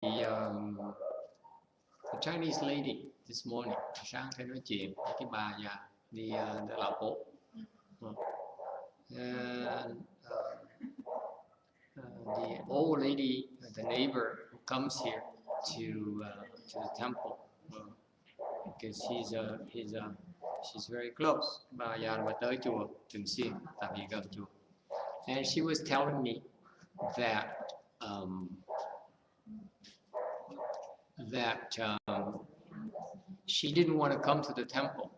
the Chinese lady this morning, sáng thấy nói chuyện với cái bà già đi lão phố. The old lady, the neighbor who comes here to the temple, because she's very close. Bà già mà tới chùa thường xuyên, tại vì gần chùa. And she was telling me that she didn't want to come to the temple.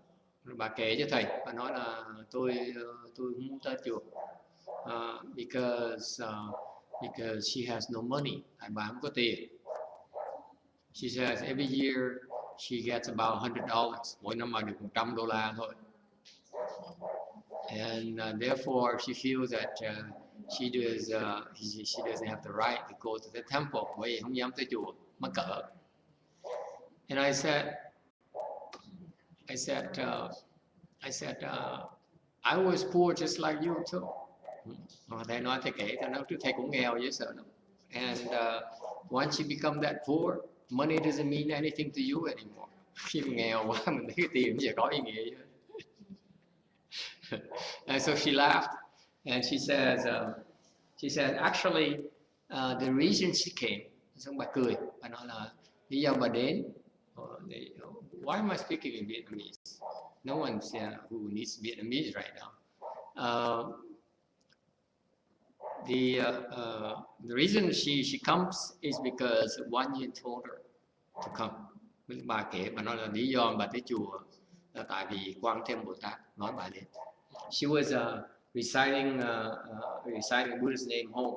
Bà kể cho thầy, bà nói là tôi không muốn tới chùa because she has no money. Bà không có tiền. She says every year she gets about $100. Mỗi năm bà được $100 thôi. And therefore she feels that she doesn't have the right to go to the temple. Bởi vì không dám tới chùa, mắc cỡ. And I said, I was poor just like you too. Thầy nói, thầy kể, thầy nói trước thầy cũng nghèo dễ sợ lắm. And once you become that poor, money doesn't mean anything to you anymore. Khi mà nghèo quá, mình thấy cái tiền bây giờ có ý nghĩa gì. And so she laughed, and she says, actually, the reason she came. Xong bà cười, bà nói là lý do bà đến. Why am I speaking in Vietnamese? No one who needs Vietnamese right now. The reason she comes is because YongHua told her to come. Bà kể, bà nói là lý do bà tới chùa là tại vì Quan Thế Bồ Tát nói bà đến. She was reciting Buddha's name home,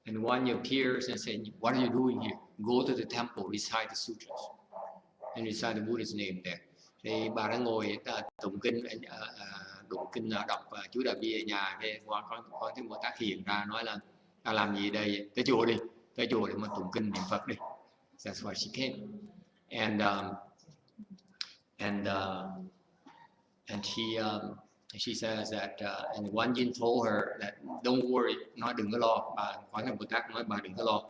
and YongHua appears and said, "What are you doing here? Go to the temple, recite the sutras, and recite the Buddha's name there." Thì bà đã ngồi tụng kinh, đọc chú Đại Bi ở nhà. Thì Quan Thế Bồ Tát hiện ra nói là ta làm gì đây? Tới chùa đi, tới chùa để mà tụng kinh niệm Phật đi. That's why she came, and she says that and YongHua told her that don't worry, nói đừng có lo. Bà Quan Thế Bồ Tát nói bà đừng có lo.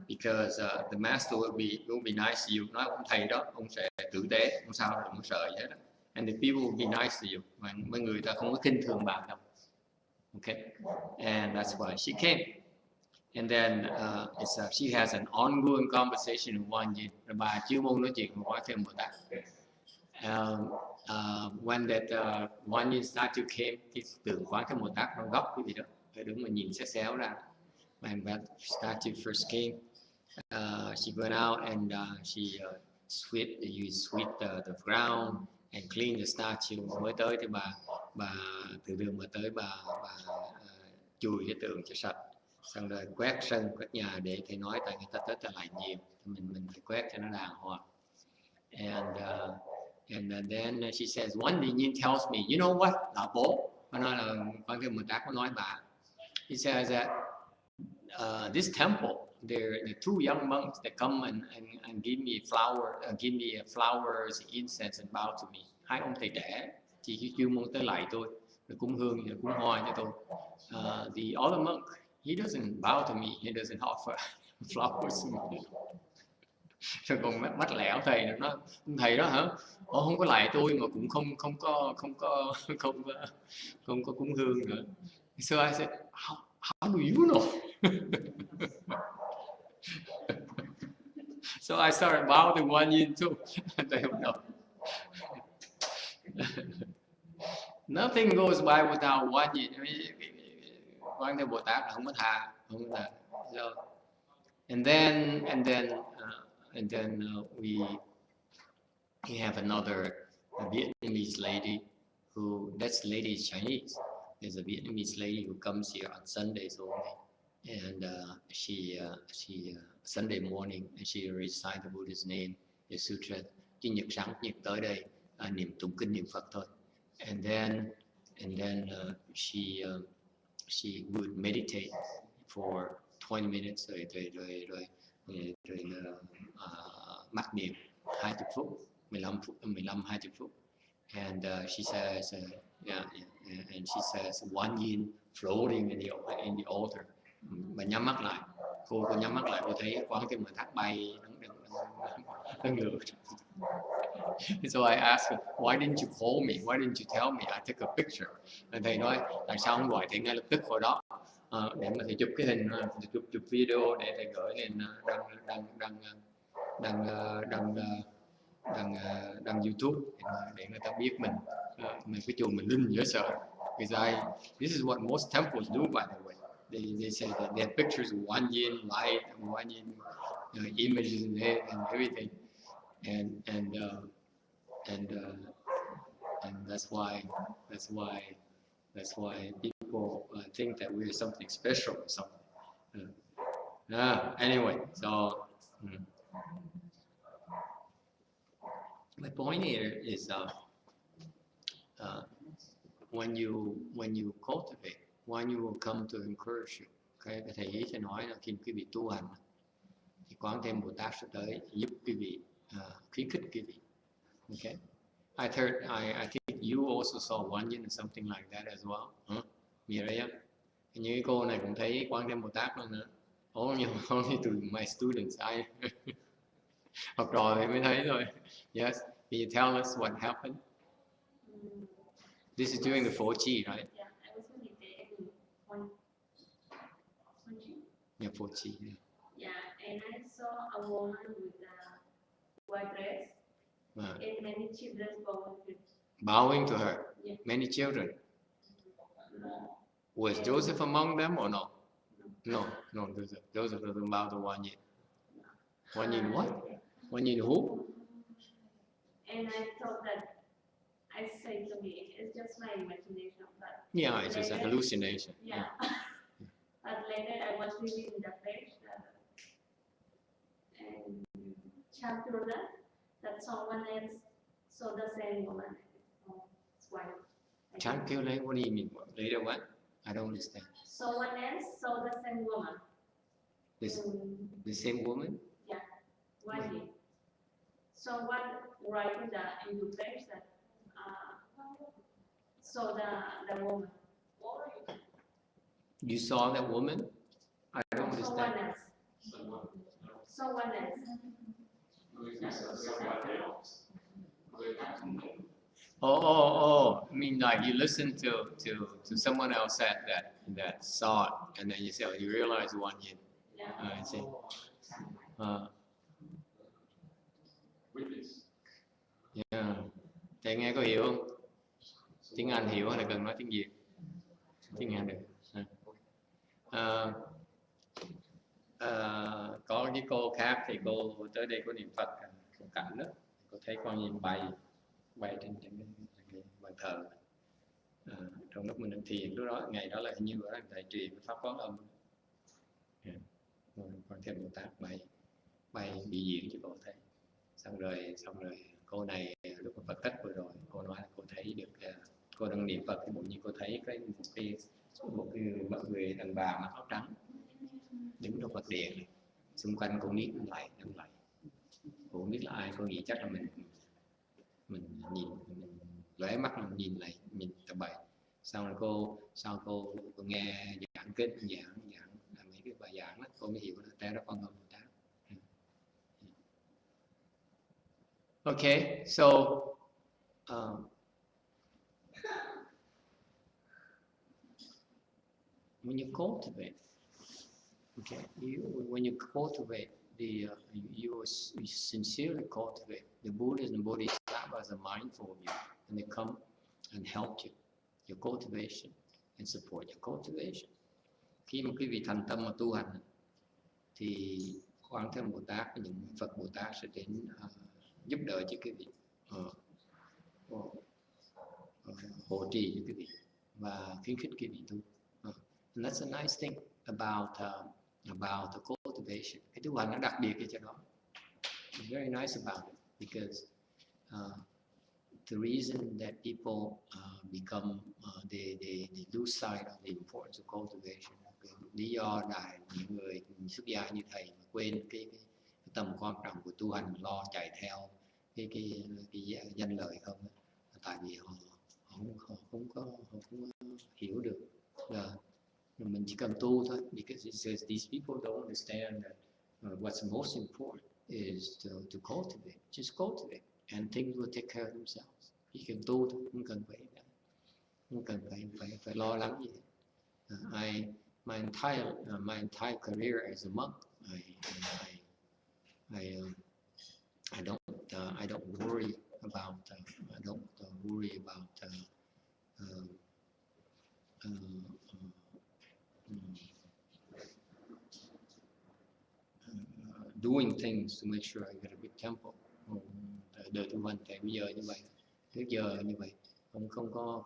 Because the master will be nice to you. Nói ông thầy đó, ông sẽ tử tế, không sao, đừng có sợ gì hết. And the people will be nice to you. Mấy người ta không có khinh thường bà đâu. Okay, and that's why she came. And then she has an ongoing conversation with YongHua. Bà chuyên môn nói chuyện với Quan Thế Bồ Tát. When that YongHua statue came, cái tượng Quan Thế Bồ Tát nó góc cái gì đó, phải đứng mà nhìn xéo xéo ra. When that statue first came, she went out and she swept the ground and cleaned the statue. Mới tới thì bà từ đường mà tới bà chùi cái tượng cho sạch, xong rồi quét sân quét nhà để thầy nói tại người ta tới ta lại nhiều, mình phải quét cho nó đàng hoàng. And then she says, one day Yin tells me, you know what, lão bố, nó nói là Quan Thế Bồ Tát có nói bà. He says that this temple, there are two young monks that come and give me flowers, incense and bow to me. Hai ông thầy trẻ chỉ chuyên môn tới lại tôi, rồi cúng hương, rồi cúng hoa cho tôi. The other monk, he doesn't bow to me, he doesn't offer flowers to me. Rồi còn mắt lẻo thầy nó, thầy đó hả? Không có lại tôi mà cũng không có cúng hương nữa. So I said, how do you know? So I started bowing to YongHua too. They don't know. Nothing goes by without YongHua. Quan Thế Bồ Tát là không có tha, không có tha. So, and then we have another Vietnamese lady who, that lady is Chinese. There's a Vietnamese lady who comes here on Sundays only, and she Sunday morning and she recites the Buddha's name, the sutra. Chủ nhật sáng Nhật tới đây niệm tụng kinh niệm Phật thôi. And then she would meditate for 20 minutes rồi mắt niệm 20 phút, 15 20 phút. And she says and she says YongHua floating in the altar. Bà nhắm mắt lại, cô nhắm mắt lại, cô thấy quán Thế Bồ Tát bay đang lượn. So I asked her, why didn't you call me? Why didn't you tell me? I took a picture. Thầy nói, tại sao không gọi thầy ngay lập tức hồi đó để mà thầy chụp cái hình, chụp video để thầy gửi lên đăng YouTube để người ta biết mình cái chùa mình linh dễ sợ. Because this is what most temples do, by the way. They say that they have pictures of One Yin light and One Yin images in it and everything, and that's why people think that we're something special or something. Anyway, so my point here is when you cultivate, one you will come to encourage you. Cái thầy ý sẽ nói là khi quý vị tu hành thì Quán Thế Bồ Tát sẽ tới giúp quý vị, khuyến khích quý vị. Okay. I think you also saw One Yin or something like that as well. Miriam, như cô này cũng thấy Quán Thế Bồ Tát luôn nữa. Only to my students. I học trò thì mới thấy thôi. Yes. Can you tell us what happened? This is during the 4G, right? Yeah, I was meditating on 4G. Yeah, 4G. Yeah, and I saw a woman with a white dress and many children bowing to her. Yeah. Many children. Was Joseph among them or no? No, Joseph doesn't bow to One Yin. One Yin what? One Yin who? And I thought that, I say to me, it's just my imagination. But yeah, it's just a hallucination. Yeah. But later I was reading the page and chapter that someone else saw the same woman. It's white. Chapter, what do you mean? Later what? I don't understand. Someone else saw the same woman. The same woman? Yeah. One day. Someone write in the page that saw the woman. You saw that woman? I don't understand. Someone else. Oh! I mean, like you listen to someone else said that saw it, and then you say, you realize One Yin. Yeah. I see. Yeah. Thầy nghe có hiểu không? Tiếng Anh hiểu hay là cần nói tiếng Việt? Tiếng Anh được. Có cái cô khác thì cô tới đây có niệm Phật cảnh đó, cô thấy con nhìn bay trên cái bàn thờ. Trong lúc mình đang thiền, lúc đó ngày đó là hình như là thầy truyền cái pháp quán âm. Con Thế Bồ Tát bay bị diễn cho cô thấy. Xong rồi cô này lúc mà Phật tích vừa rồi cô nói là cô thấy được, cô đang niệm Phật thì bỗng nhiên cô thấy một cái người đàn bà mặc áo trắng đứng trong Phật điện này. Xung quanh cô nít lại cô không biết là ai, cô nghĩ chắc là mình nhìn, mình lóe mắt mình nhìn lại, nhìn tập bậy. Sau cô nghe giảng kinh giảng mấy cái bài giảng đó, cô mới hiểu là té ra con Bồ Tát. Okay, so when you cultivate, okay, when you cultivate you sincerely cultivate the Buddhas and Bodhisattvas are mindful of you, and they come and help you, your cultivation, and support your cultivation. Khi mà quý vị thành tâm mà tu hành thì Quán Thế Bồ Tát và những Phật Bồ Tát sẽ đến giúp đỡ cho quý vị, hỗ trì cho quý vị và khuyến khích quý vị tu. And that's a nice thing about the cultivation. Cái tu hành nó đặc biệt cái chỗ đó. It's very nice about it because the reason that people become they lose sight of the importance of cultivation. Lý do là những người xuất gia như thầy quên cái tầm quan trọng của tu hành, lo chạy theo cái danh lợi không, tại vì họ không có hiểu được là Mình chỉ cần tu thôi, because it says these people don't understand that what's most important is to cultivate, just cultivate, and things will take care of themselves. Chỉ cần tu thôi, không cần phải lo lắng gì. My entire career as a monk, I don't worry about doing things to make sure I get a big temple. Đời tu hành thì bây giờ như vậy, trước giờ như vậy, không có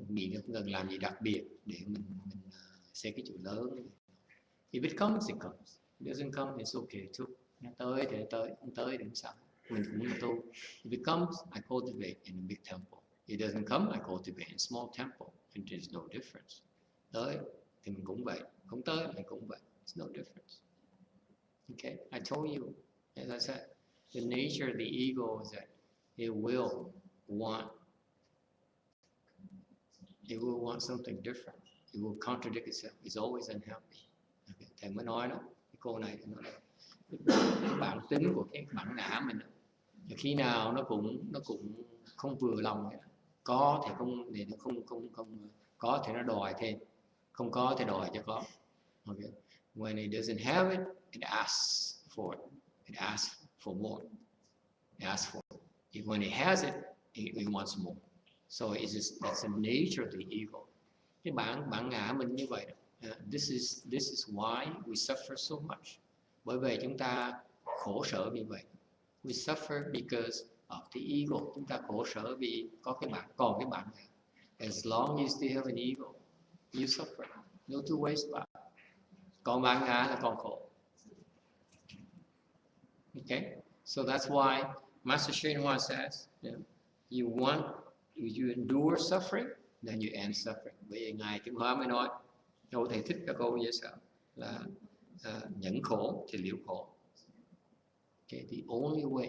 nghĩ không cần làm gì đặc biệt để mình xây cái chùa lớn. If it comes, it comes. It doesn't come, it's okay too. Nó tới thì tới, không tới thì không sao. Mình cũng là tu. If it comes, I cultivate in a big temple. It doesn't come, I cultivate in a small temple. And there's no difference. Tới thì mình cũng vậy, không tới mình cũng vậy. There's no difference. Okay, I told you, as I said, the nature of the ego is that it will want something different. It will contradict itself. It's always unhappy. Okay. Thầy mới nói đó, cái cô này nó là cái bản tính của cái bản ngã mình. Khi nào nó cũng không vừa lòng. Có thì không thì nó không có thì nó đòi thêm, không có thì đòi cho có. Okay. When it doesn't have it, it asks for it. It asks for more. It asks for it. When it has it, it wants more. So that's the nature of the ego. Cái bản ngã mình như vậy. This is why we suffer so much. Bởi vì chúng ta khổ sở vì vậy. We suffer because of the ego. Chúng ta khổ sở vì còn cái bản ngã. As long as you still have an ego, you suffer. No two ways about it. Còn bản ngã là còn khổ. Okay, so that's why Master YongHua says, you endure suffering, then you end suffering. Bởi vì ngài YongHua mới nói, câu thầy thích cái câu như sao là nhẫn khổ thì liễu khổ. Okay, the only way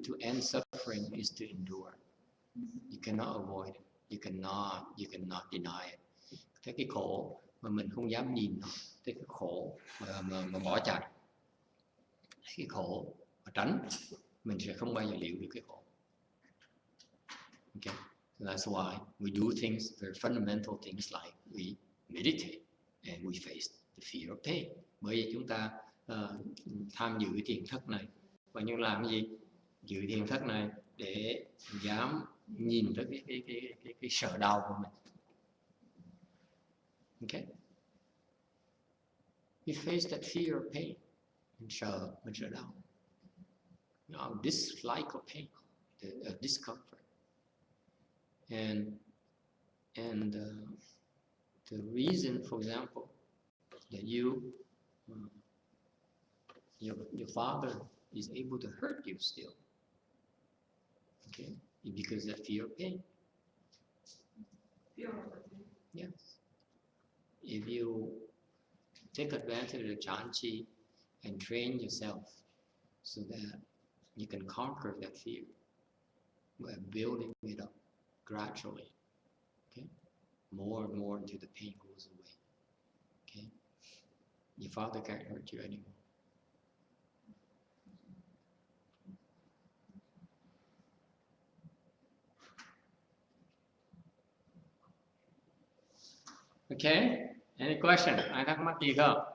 to end suffering is to endure. You cannot avoid it. You cannot deny it. Thế cái khổ mà mình không dám nhìn nó, thế cái khổ mà bỏ chạy, cái khổ mà tránh, mình sẽ không bao giờ liệu được cái khổ. Okay, so that's why we do things, very fundamental things like we meditate and we face the fear of pain. Bởi vì chúng ta tham dự cái thiền thất này, và như làm cái gì? Dự thiền thất này để dám nhìn tới cái sợ đau của mình. Okay, we face that fear of pain. Mình sợ đau. Dislike of pain, the discomfort, and the reason, for example, that your father is able to hurt you still, okay, because of that fear of pain. Fear of pain. Yes. If you take advantage of the Chanchi and train yourself so that you can conquer that fear by building it up gradually. Okay, more and more until the pain goes away. Okay, your father can't hurt you anymore. Okay, any question? Ai thắc mắc gì không?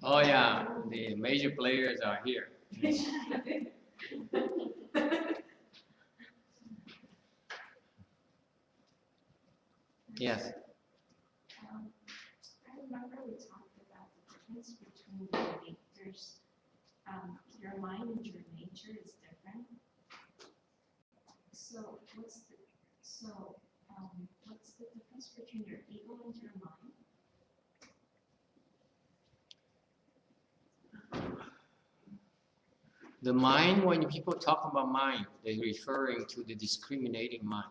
Oh yeah, the major players are here. Yes. I remember we talked about the difference between the natures. Your mind and your nature is different. So what's the difference between your ego and your mind? The mind, when people talk about mind, they're referring to the discriminating mind.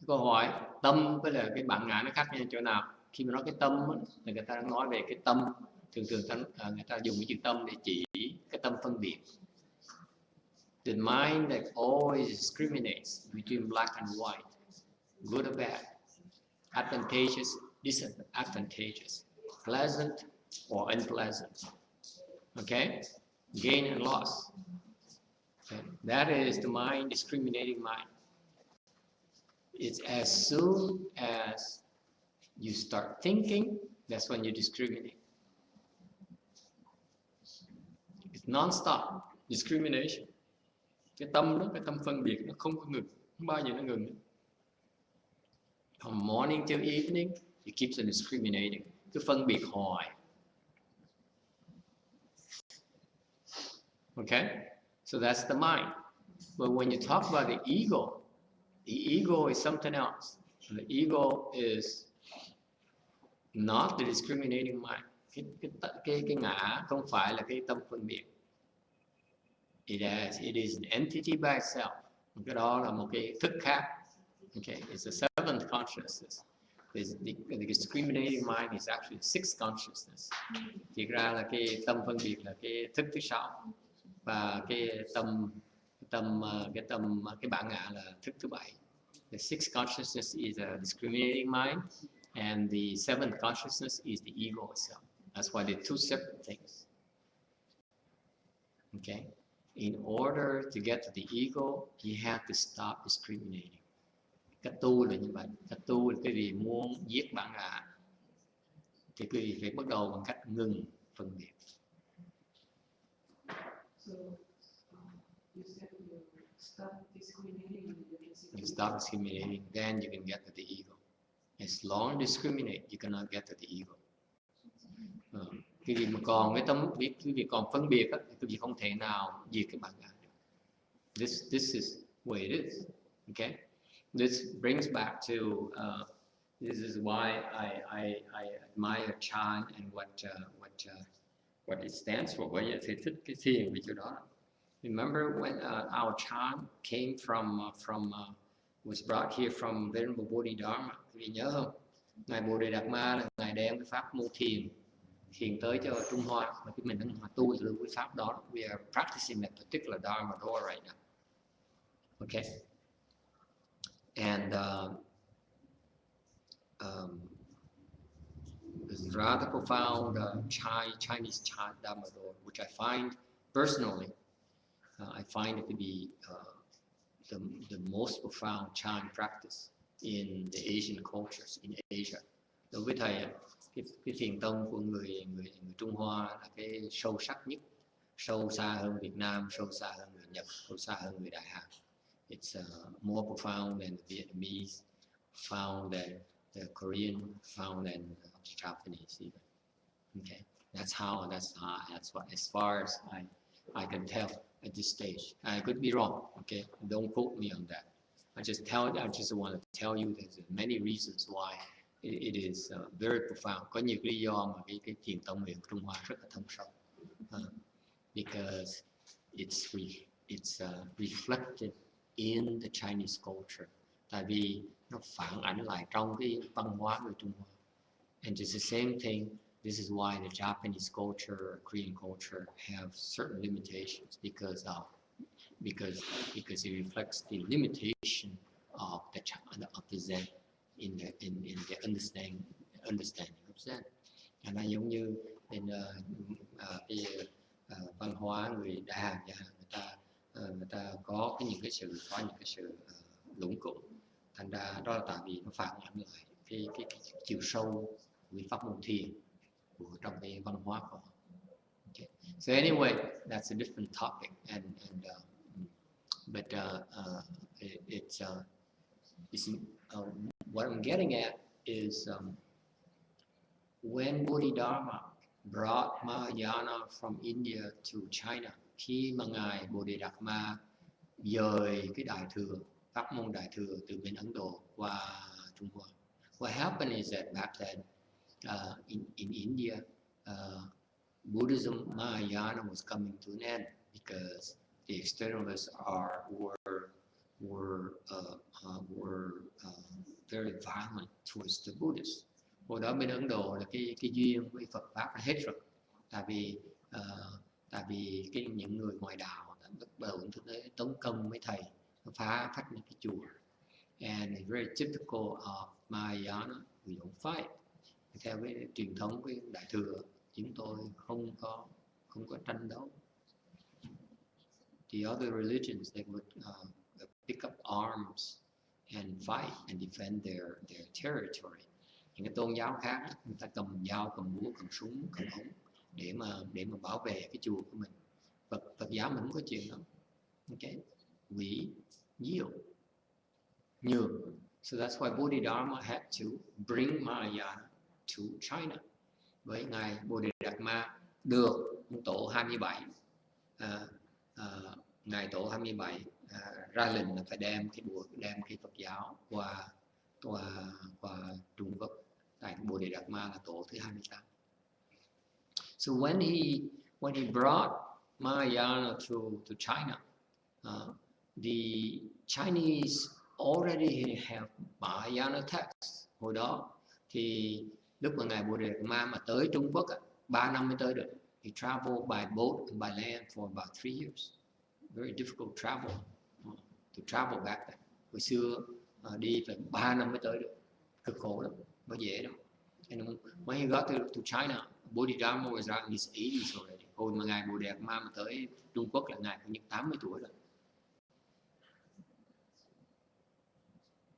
Câu hỏi tâm với là cái bản ngã nó khác nhau chỗ nào? Khi mà nói cái tâm thì người ta nói về cái tâm, thường người ta dùng cái chữ tâm để chỉ cái tâm phân biệt. The mind that always discriminates between black and white, good or bad, advantageous, disadvantageous, pleasant or unpleasant. Okay? Gain and loss. Okay? That is the mind, discriminating mind. It's as soon as you start thinking, that's when you discriminate. It's non-stop discrimination. Cái tâm đó, cái tâm phân biệt nó không có ngừng, không bao giờ nó ngừng. From morning till evening, it keeps on discriminating. Cứ phân biệt hoài. Okay? So that's the mind. But when you talk about the ego is something else. The ego is not the discriminating mind. Cái ngã không phải là cái tâm phân biệt. It is an entity by itself. Cái đó là một cái thức khác. Okay, it's the seventh consciousness. The discriminating mind is actually the sixth consciousness. Thực ra là cái tâm phân biệt là cái thức thứ sáu, và cái bản ngã là thức thứ bảy. The sixth consciousness is a discriminating mind, and the seventh consciousness is the ego itself. That's why they're two separate things. Okay? In order to get to the ego, you have to stop discriminating. Cách tu là như vậy. Cách tu là cái gì muốn giết bản ngã thì quý vị phải bắt đầu bằng cách ngừng phân biệt. You stop discriminating, then you can get to the ego. As long as you discriminate, you cannot get to the ego. Cái gì mà còn cái tâm biết, cái gì còn phân biệt á, thì quý vị không thể nào diệt cái bản ngã được. This is where it is. Okay? This brings back to this is why I admire Chan and what it stands for. Bởi vậy thì thích cái thiền vì chỗ đó. Remember when our Chan came was brought here from Venerable Bodhidharma. Quý vị nhớ không? Ngài Bodhidharma là ngài đem cái pháp môn thiền tới cho Trung Hoa, mà mình đang tu từ cái pháp đó. We are practicing that particular Dharma door right now. Okay. And there's rather profound Chinese chant Dharma door, which I find personally, I find it to be the most profound chant practice in the Asian cultures in Asia. Đối với thầy, cái thiền tông của người Trung Hoa là cái sâu sắc nhất, sâu xa hơn Việt Nam, sâu xa hơn người Nhật, sâu xa hơn người Đại Hàn. It's more profound than the Vietnamese, profound than the Korean, profound than the Japanese even. Okay, that's what, as far as I can tell at this stage. I could be wrong. Okay, don't quote me on that. I just want to tell you there's many reasons why it is very profound. Có nhiều lý do mà cái thiền tông người Trung Hoa rất là thâm sâu. Because it's reflected in the Chinese culture. Tại vì nó phản ảnh lại trong cái văn hóa người Trung Hoa. And it's the same thing. This is why the Japanese culture or Korean culture have certain limitations because it reflects the limitation of the Zen in the understanding of Zen. Nó giống như bên văn hóa người Đại Hàn, người ta có những cái sự lũng củng, thành ra đó là tại vì nó phản ảnh lại cái chiều sâu của pháp môn thiền của trong cái văn hóa của họ. Okay. So anyway, that's a different topic, but what I'm getting at is when Bodhidharma brought Mahayana from India to China, khi mà ngài Bodhidharma dời cái đại thừa, pháp môn đại thừa từ bên Ấn Độ qua Trung Hoa, what happened is that back then in India, Buddhism Mahayana was coming to an end because the externalists were very violent towards the Buddhists. Hồi đó bên Ấn Độ là cái duyên với Phật pháp là hết rồi, tại Tại vì những người ngoại đạo đã bắt đầu tấn công mấy thầy, phá phách những cái chùa. And it's very typical of Mahayana, we don't fight. Theo cái truyền thống của Đại thừa, chúng tôi không có tranh đấu. The other religions, they would pick up arms and fight and defend their territory. Những cái tôn giáo khác, người ta cầm dao, cầm búa, cầm súng, cầm ống để mà bảo vệ cái chùa của mình. Phật giáo mình không có chuyện đó. Okay, we yield, nhường. So that's why Bodhidharma had to bring Mahayana to China. Với ngài Bodhidharma được tổ 27, ngài tổ 27 ra lệnh là phải đem cái Phật giáo qua Trung Quốc. Tại Bodhidharma là tổ thứ 28. So when he brought Mahayana to China, the Chinese already have Mahayana texts. Hồi đó thì lúc mà ngài Bodhidharma mà tới Trung Quốc 3 năm mới tới được. He traveled by boat and by land for about 3 years. Very difficult travel to travel back then. Hồi xưa đi phải 3 năm mới tới được, cực khổ lắm, không dễ đâu. And when he got to China, Bodhidharma was around his 80s already. Hồi mà ngài Bodhidharma mà tới Trung Quốc là ngài có những 80 tuổi rồi.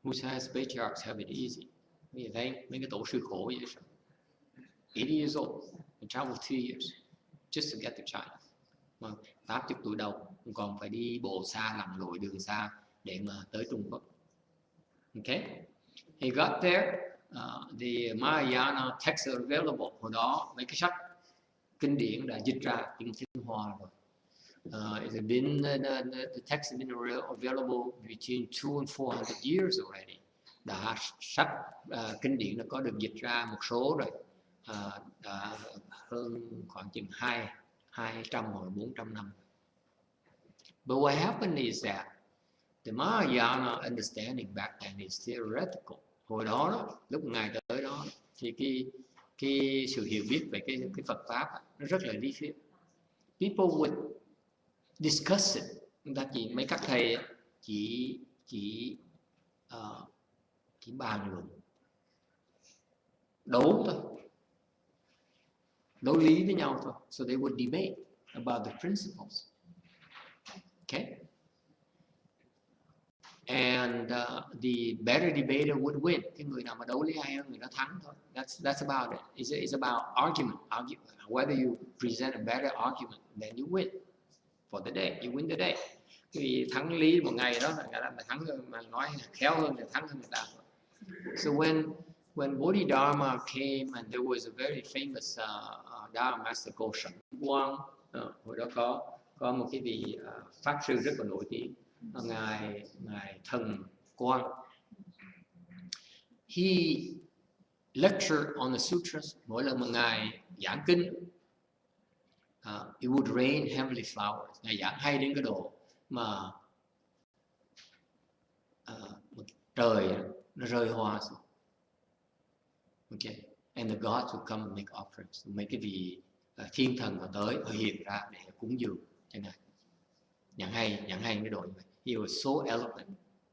Who says patriarchs have it easy? Mấy cái tổ sư khổ vậy sao? 80 years old, he traveled 2 years just to get to China. 80 tuổi đầu, còn phải đi bộ xa, lặn lội đường xa để mà tới Trung Quốc. Okay, he got there. The Mahayana texts are available. Hồi đó mấy cái sách kinh điển đã dịch ra tiếng Hoa rồi. It had been the text had been available between 200 and 400 years already. Đã sách kinh điển đã có được dịch ra một số rồi, đã hơn khoảng chừng 200 hoặc 400 năm. But what happened is that the Mahayana understanding back then is theoretical. Hồi đó, lúc ngài tới đó thì cái sự hiểu biết về cái Phật pháp nó rất là lý thuyết. People would discuss it. Chúng ta mấy các thầy chỉ bàn luận, đấu thôi, đấu lý với nhau thôi. So they would debate about the principles. Okay. And the better debater would win. Cái người nào mà đấu lý hay hơn người đó thắng thôi. That's about it. It's about argument. Whether you present a better argument, then you win for the day. You win the day. Vì thắng lý một ngày đó là thắng hơn, mà nói khéo hơn thì thắng hơn người ta. So when Bodhidharma came, and there was a very famous Dharma master called Shen Quang. Hồi đó có một cái vị pháp sư rất là nổi tiếng, ngài Thần Quang. He lectured on the sutras. Mỗi lần mà ngài giảng kinh, it would rain heavenly flowers. Ngài giảng hay đến cái độ mà trời nó rơi hoa xuống. Okay. And the gods would come and make offerings. Mấy cái vị thiên thần họ tới, họ hiện ra để cúng dường cho ngài. Giảng hay cái độ như vậy. He was so eloquent.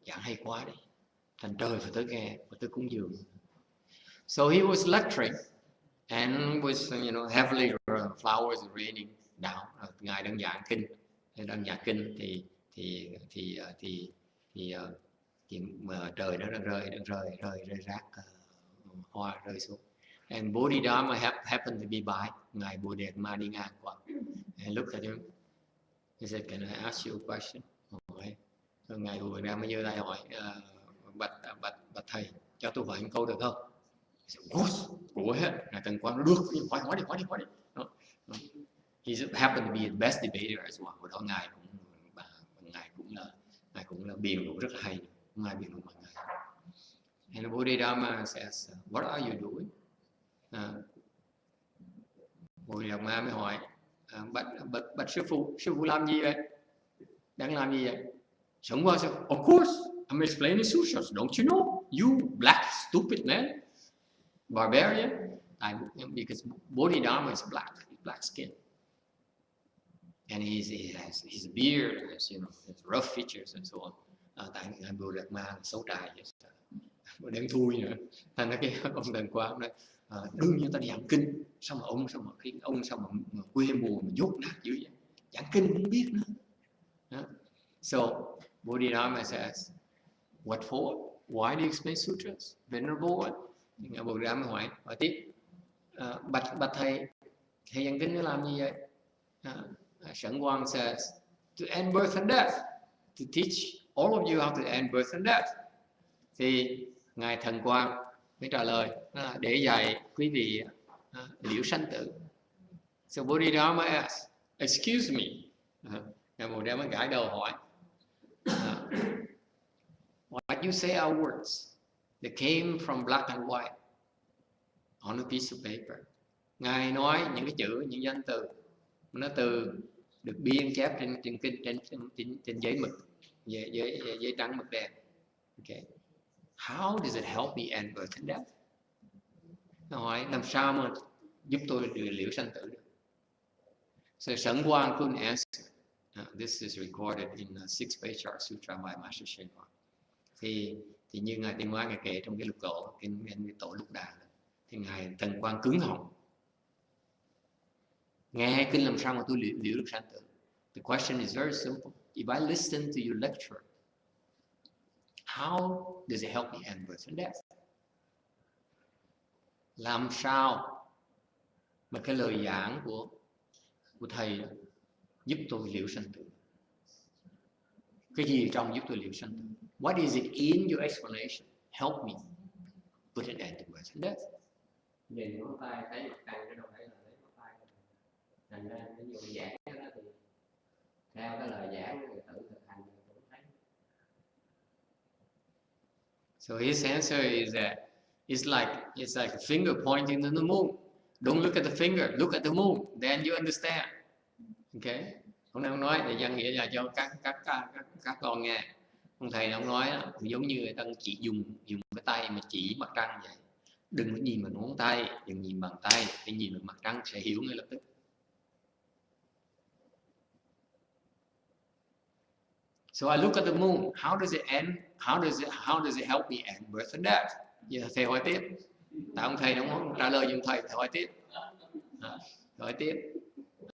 Giảng hay quá đấy. Thành trời phải tới nghe, phải tới cúng dường. So he was lecturing, and was heavily flowers raining down. Ngài đang giảng kinh, thì mà trời nó đang rơi rác hoa rơi xuống. And Bodhidharma happened to be by. Ngài Bodhidharma đi ngang qua. And looked at him. He said, "Can I ask you a question?" Rồi ngài Bodhidharma giơ tay hỏi, bạch thầy, cho tôi hỏi một câu được không? Của hết. Ngài Tần Quang nó được, hỏi đi. He happened to be the best debater as well. Hồi đó ngài cũng là biện luận rất là hay. Ngài biện luận bằng ngài. And Bodhidharma says, "What are you doing?" Bodhidharma mới hỏi, bạch sư phụ làm gì vậy? Đang làm gì vậy? Sống qua sao? Of course, I'm explaining sutras. Don't you know? You black stupid man, barbarian. Because Bodhidharma is black skin. and he has his beard, has, you know, has rough features and so on. Tại ngài Bồ Đạt Ma xấu trai vậy, đen thui nữa. Thành ra cái ông Đền Quang nói đương nhiên ta đi giảng kinh, sao mà khiến ông sao mà quê mùa mà dốt nát dữ vậy, giảng kinh không biết nữa. So Bodhidharma says, what for? Why do you explain sutras? Venerable one. Ngài Bồ Đạt Ma hỏi tiếp, bạch thầy giảng kinh để làm gì vậy? Sẵn Quang says, to end birth and death, to teach all of you how to end birth and death. Thì ngài Thần Quang mới trả lời để dạy quý vị liễu sanh tử. So Bodhidharma asks, excuse me. Ngài Bồ Đề mới gãi đầu hỏi, what you say are words that came from black and white on a piece of paper. Ngài nói những cái chữ, những danh từ nó từ được biên chép trên kinh, trên giấy mực, giấy trắng mực đen. Okay. How does it help me end birth and death? Nó hỏi làm sao mà giúp tôi liễu sanh tử được? So Sẵn Quang couldn't answer. This is recorded in Six Page Sutra by Master Shenhua. Thì như ngài Tiên Hóa ngài kể trong cái lục tổ, cái tổ lục đà, thì ngài Thần Quang cứng họng. Nghe kinh làm sao mà tôi liễu được sanh tử? The question is very simple. If I listen to your lecture, how does it help me end birth and death? Làm sao mà cái lời giảng của thầy giúp tôi liễu sanh tử? Cái gì trong giúp tôi liễu sanh tử? What is it in your explanation? Help me put an end to birth and death. Nhìn ngón tay thấy mặt trăng chứ đâu phải là lấy ngón tay. Thành ra ví dụ giảng đó thì theo cái lời giảng người tự thực hành cũng thấy. So his answer is that it's like a finger pointing to the moon. Don't look at the finger, look at the moon, then you understand. Okay? Hôm nay ông nói thì dân nghĩa là cho các con nghe. Ông thầy ông nói giống như người ta chỉ dùng cái tay mà chỉ mặt trăng vậy. Đừng có nhìn bằng ngón tay, đừng nhìn bằng tay, phải nhìn bằng mặt trăng sẽ hiểu ngay lập tức. So I look at the moon. How does it end? How does it help me end birth and death? Giờ thầy hỏi tiếp. Tại ông thầy không trả lời giùm thầy hỏi tiếp. Hỏi tiếp.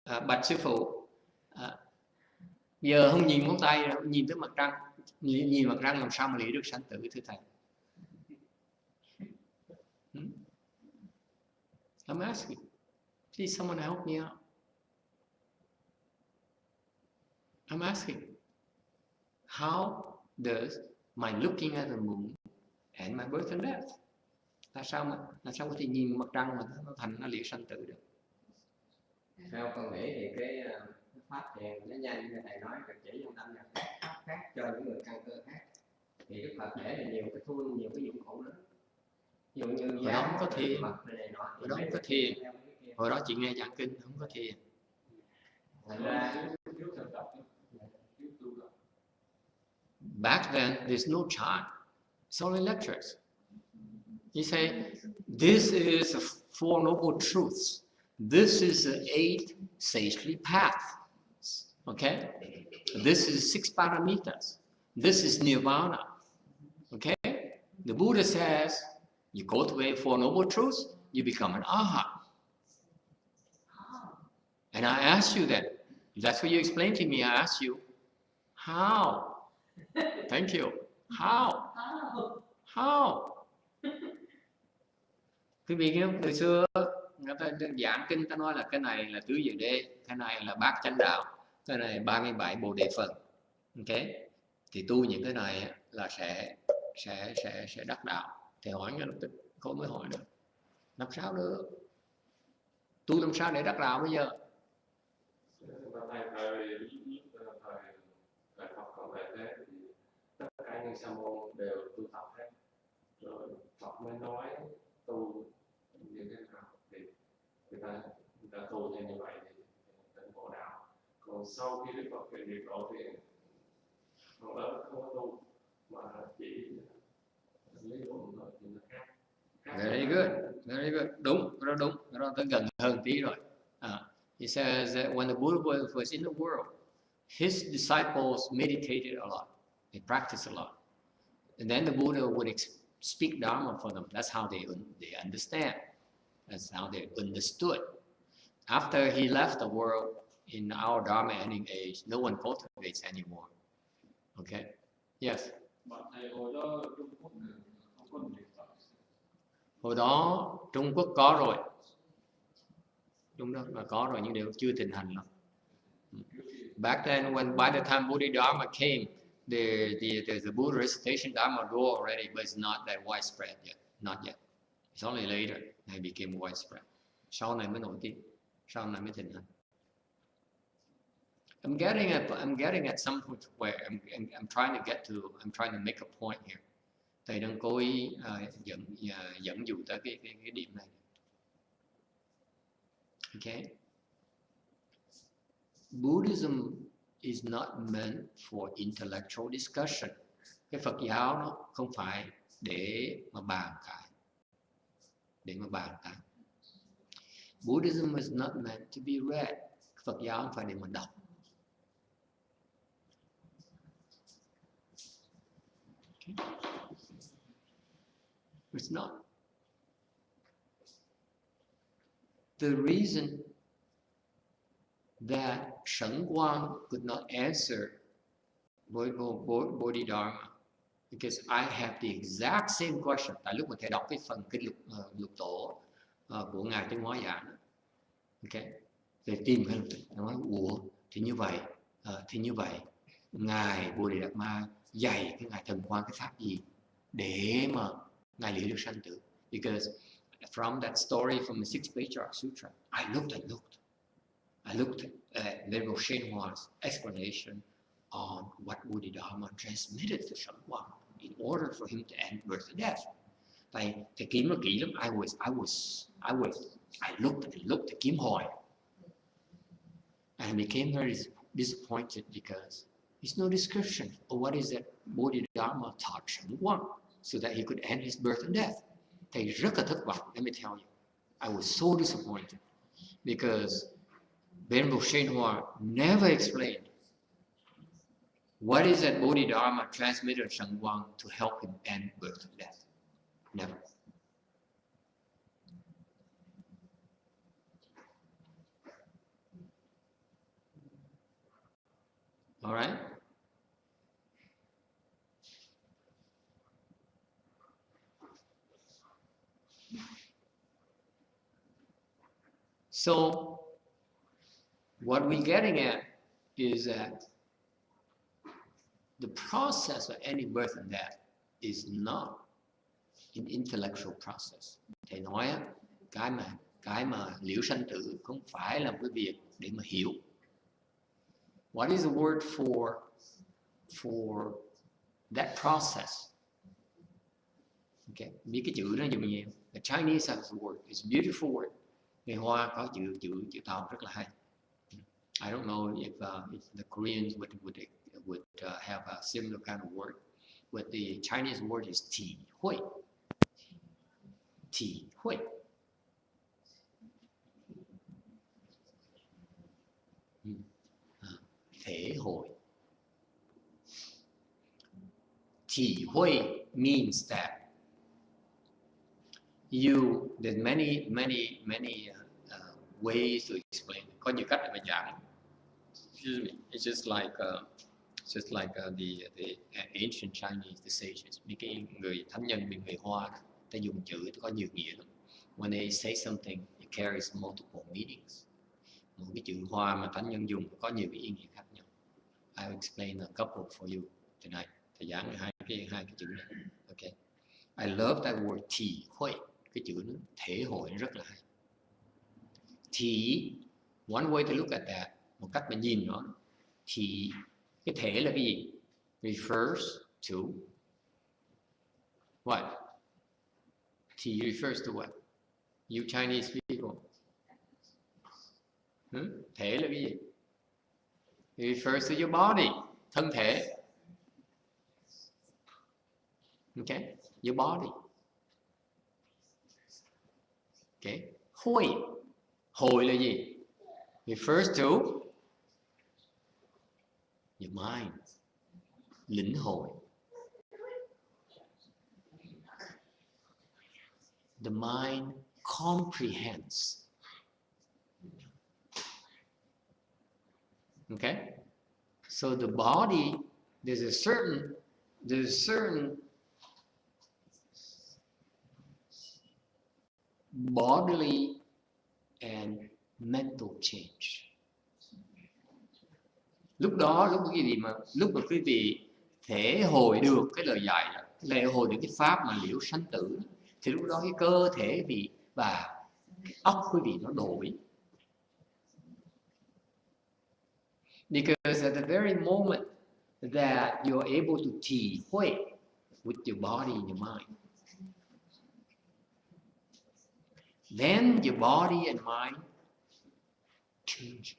Bạch sư phụ. Giờ không nhìn ngón tay, nhìn tới mặt trăng. Nhìn mặt trăng làm sao mà lý được sanh tử thưa thầy? I'm asking. Please someone help me out. I'm asking. How does my looking at the moon end my birth and death? Làm sao có thể nhìn mặt trăng mà nó liễu sanh tử được? Theo con nghĩ thì cái pháp thiền nó nhanh như thầy nói, chỉ trong tâm là khác cho những người căn cơ khác. Thì Đức Phật để là nhiều cái dụng cụ nữa. Ví dụ như hồi đó không có thiền, hồi đó không có thiền, hồi đó chị nghe giảng kinh không có thiền. Thành ra back then there's no chant, it's only lectures. You say, this is the Four Noble Truths. This is the 8 sagely paths. Okay? This is 6 paramitas. This is nirvana. Okay? The Buddha says, you go to the Four Noble Truths, you become an arhat. And I ask you that, if that's what you explain to me, I ask you, how? Thank you. How? How? Quý vị từ xưa người ta giảng kinh ta nói là cái này là tứ diệu đế, cái này là bát chánh đạo, cái này 37 bồ đề phần. Ok? Thì tu những cái này là sẽ đắc đạo. Thì hỏi ngay lập tức, cô mới hỏi được. Làm sao được? Tu làm sao để đắc đạo bây giờ? Tất cả những sa môn đều tu tập hết, rồi Phật mới nói tu như thế nào thì người ta tu theo như vậy thì tịnh ngộ đạo. Còn sau khi Đức Phật truyền độ thì phần lớn không có tu mà chỉ lý luận thôi thì nó khác. Very good, đúng, cái đó tới gần hơn tí rồi. He says that when the Buddha was in the world, his disciples meditated a lot. They practiced a lot. And then the Buddha would speak Dharma for them. That's how they understand. That's how they understood. After he left the world, in our Dharma ending age, no one cultivates anymore. Okay? Yes. Hồi đó Trung Quốc có rồi. Đúng đó, là có rồi nhưng đều chưa thịnh hành lắm. Back then, by the time Bodhidharma came, there's a Buddha recitation Dharma go already, but it's not that widespread yet. Not yet. It's only later it became widespread. Sau này mới nổi tiếng, sau này mới thịnh hành. I'm getting at some point where I'm trying to make a point here. Thầy đang cố ý dẫn dụ tới cái điểm này. Okay. Buddhism is not meant for intellectual discussion. Cái Phật giáo nó không phải để mà bàn cãi. Buddhism is not meant to be read. Phật giáo không phải để mà đọc. Okay. It's not. The reason that Shen Guang could not answer Bodhidharma because I have the exact same question. Tại lúc mà thầy đọc cái phần kinh lục tổ của ngài Tuyên Hóa giảng, okay, thầy tìm cái thầy nói ủa thì như vậy ngài Bodhidharma dạy cái ngài thần quan cái pháp gì để mà ngài liễu được sanh tử? Because from that story from the Sixth Patriarch Sutra, I looked at Venerable YongHua's explanation on what Bodhidharma transmitted to Shen Guang in order for him to end birth and death. Thầy kiếm nó kỹ lắm. I looked at kiếm hồi. And I became very disappointed because there's no description of what is that Bodhidharma taught Shen Guang so that he could end his birth and death. Thầy rất là thất vọng, let me tell you. I was so disappointed because Venerable YongHua never explained what is that Bodhidharma transmitted Shen Guang to help him end birth and death. Never. All right? So, what we're getting at is that the process of ending birth and death is not an intellectual process. Thầy nói cái mà liễu sanh tử không phải là một cái việc để mà hiểu. What is the word for that process? Okay, biết cái chữ nó dùng nhiều. The Chinese has a word. It's a beautiful word. Người Hoa có chữ tàu rất là hay. I don't know if the Koreans would have a similar kind of word, but the Chinese word is "体会." Thể hội. 体会 means that there's many ways to explain. Có nhiều cách để mà giảng. Excuse me. It's just like the ancient Chinese, the sages. Mấy cái người thánh nhân, người Hoa, ta dùng chữ có nhiều nghĩa lắm. When they say something, it carries multiple meanings. Một cái chữ Hoa mà thánh nhân dùng có nhiều cái ý nghĩa khác nhau. I'll explain a couple for you tonight. Thầy giảng hai cái chữ này. Okay. I love that word "体会." Cái chữ nó thể hội rất là hay. Thì one way to look at that, một cách mà nhìn nó, thì cái thể là cái gì? Refers to what? Thì refers to what? You Chinese people. Thể là cái gì? It refers to your body, thân thể. Okay, your body. Okay, hội là gì? refers to your mind, lĩnh hội. The mind comprehends. Okay? So the body, there's a certain bodily and mental change. Lúc mà quý vị thể hội được cái lời dạy đó, thể hội được cái pháp mà liễu sanh tử, thì lúc đó cái cơ thể vị và cái óc quý vị nó đổi. Because at the very moment that you're able to trì huệ with your body and your mind, then your body and mind change.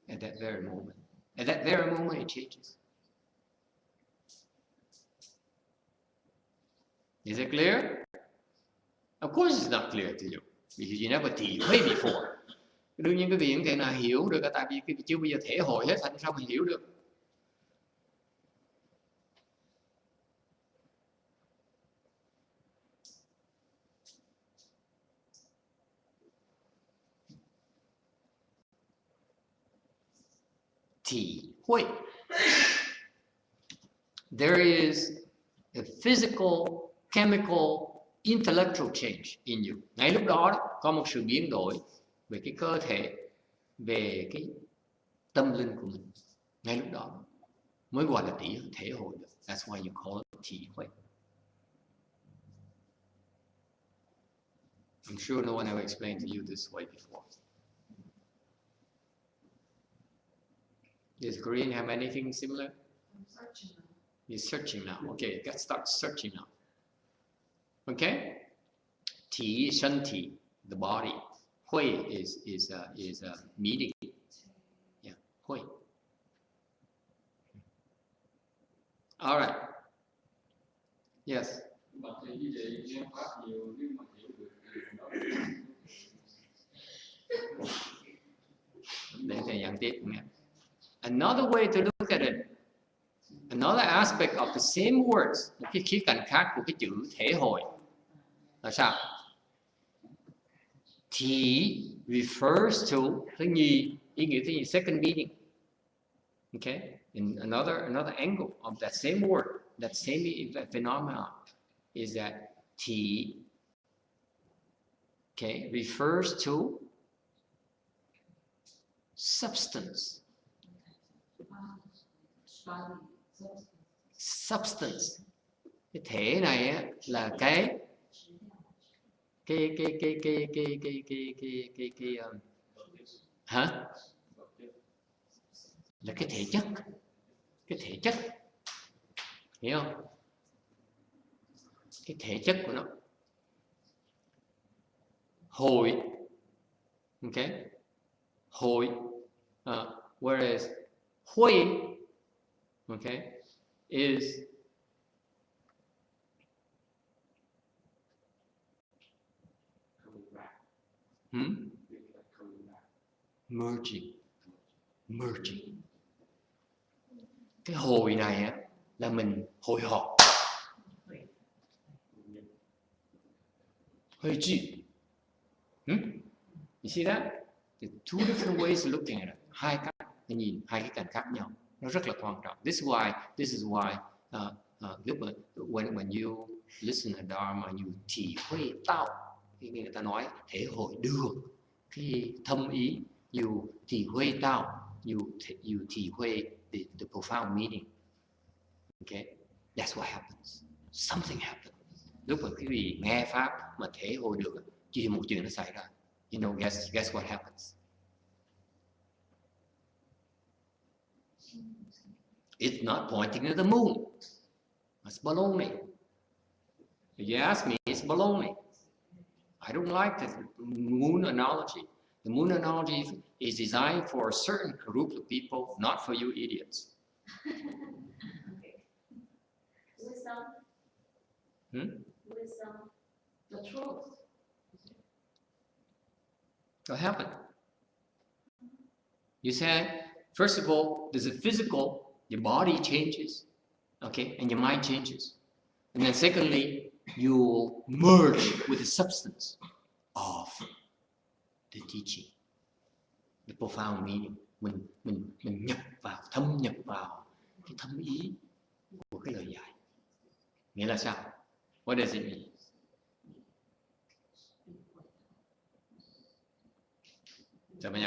At that very moment. At that very moment it changes. Is it clear? Of course it's not clear to you, because you never trì huệ before. Đương nhiên quý vị không thể nào hiểu được, tại vì quý vị chưa bao giờ thể hội hết, thành sao mà hiểu được. Trì huệ. There is a physical, chemical, intellectual change in you. Ngay lúc đó có một sự biến đổi về cái cơ thể, về cái tâm linh của mình. Ngay lúc đó mới gọi là thể hội được. That's why you call it trì huệ. I'm sure no one ever explained to you this way before. Does Korean have anything similar? I'm searching now. You're searching now. Okay, let's start searching now. Okay? Ti, shanti, the body. Hui is a meeting. Yeah, hui. All right. Yes. Để thầy giảng tiếp nghe. Another way to look at it, another aspect of the same words, một cái khía cạnh khác của cái chữ thể hội là sao? Thì refers to thứ nhì, ý nghĩa thứ nhì, second meaning. Okay, in another angle of that same word, that same phenomenon is that thì, okay, refers to substance. Substance. Cái thể này á, là cái hả? Là cái thể chất, hiểu không? Cái thể chất của nó. Hội, okay? Hội, whereas huệ, okay, is merging. Cái hồi này á, là mình hội họp. Hội chi. You see that? The two different ways of looking at it. Hai cách nhìn, hai cái cảnh khác nhau. Nó rất là quan trọng. This is why when you listen to Dharma, you trì huệ tạo. Khi người ta nói thể hội được cái thâm ý, you trì huệ tạo, you trì huệ the profound meaning. Okay, that's what happens. Something happens. Lúc mà quý vị nghe pháp mà thể hội được, chỉ một chuyện nó xảy ra. You know, guess what happens? It's not pointing at the moon. That's baloney. If you ask me, it's baloney. I don't like the moon analogy. The moon analogy is designed for a certain group of people, not for you idiots. Wisdom, the truth. What happened? You say, first of all, there's a physical, your body changes, okay, and your mind changes. And then secondly, you merge with the substance of the teaching, the profound meaning. Mình nhập vào, thâm nhập vào cái thâm ý của cái lời dạy. Nghĩa là sao? What does it mean? Sao nhỉ?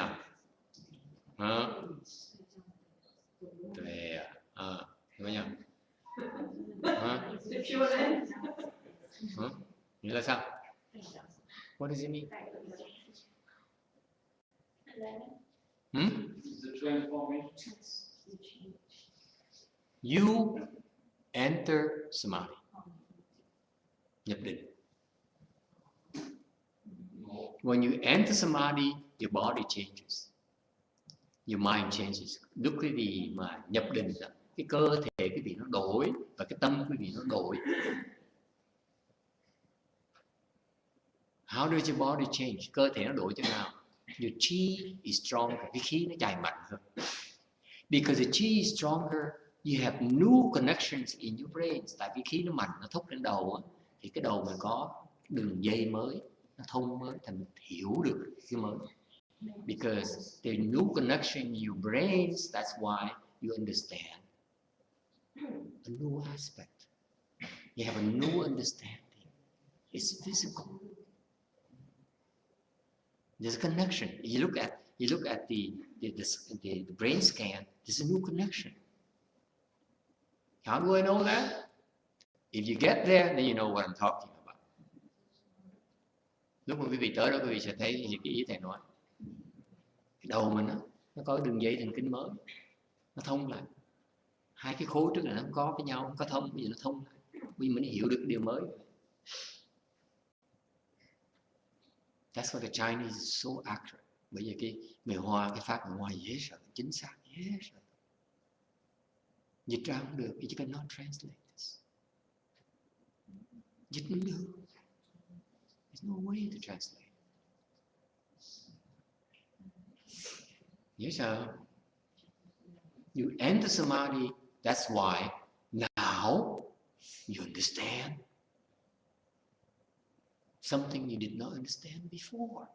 Tuệ à? Sao nhỉ? Nghĩa là sao? What does it mean? You enter samadhi. Nhập định. When you enter samadhi, your body changes. Your mind changes. Lúc quý vị mà nhập định, cái cơ thể quý vị nó đổi và cái tâm quý vị nó đổi. How does your body change? Cơ thể nó đổi thế nào? Your chi is stronger. Cái khí nó chạy mạnh hơn. Because the chi is stronger, you have new connections in your brains. Tại vì khí nó mạnh, nó thúc lên đầu, thì cái đầu mình có đường dây mới, nó thông mới, thành mình hiểu được cái mới. Because there's new connection in your brains, that's why you understand a new aspect. You have a new understanding. It's physical. There's a connection. You look at the brain scan. There's a new connection. How do I know that? If you get there, then you know what I'm talking about. Lúc mà quý vị tới đó, quý vị sẽ thấy những cái ý thầy nói. Cái đầu mình nó có đường dây thần kinh mới, nó thông lại. Hai cái khối trước là nó không có với nhau, không có thông, bây giờ nó thông lại. Vì mình hiểu được cái điều mới. That's why the Chinese is so accurate. Bởi vì cái người Hoa, cái pháp người Hoa dễ sợ, chính xác, dễ sợ. Dịch ra không được, you cannot translate this. Dịch không được. There's no way to translate. Yes, sir. You enter samadhi, that's why now you understand something you did not understand before.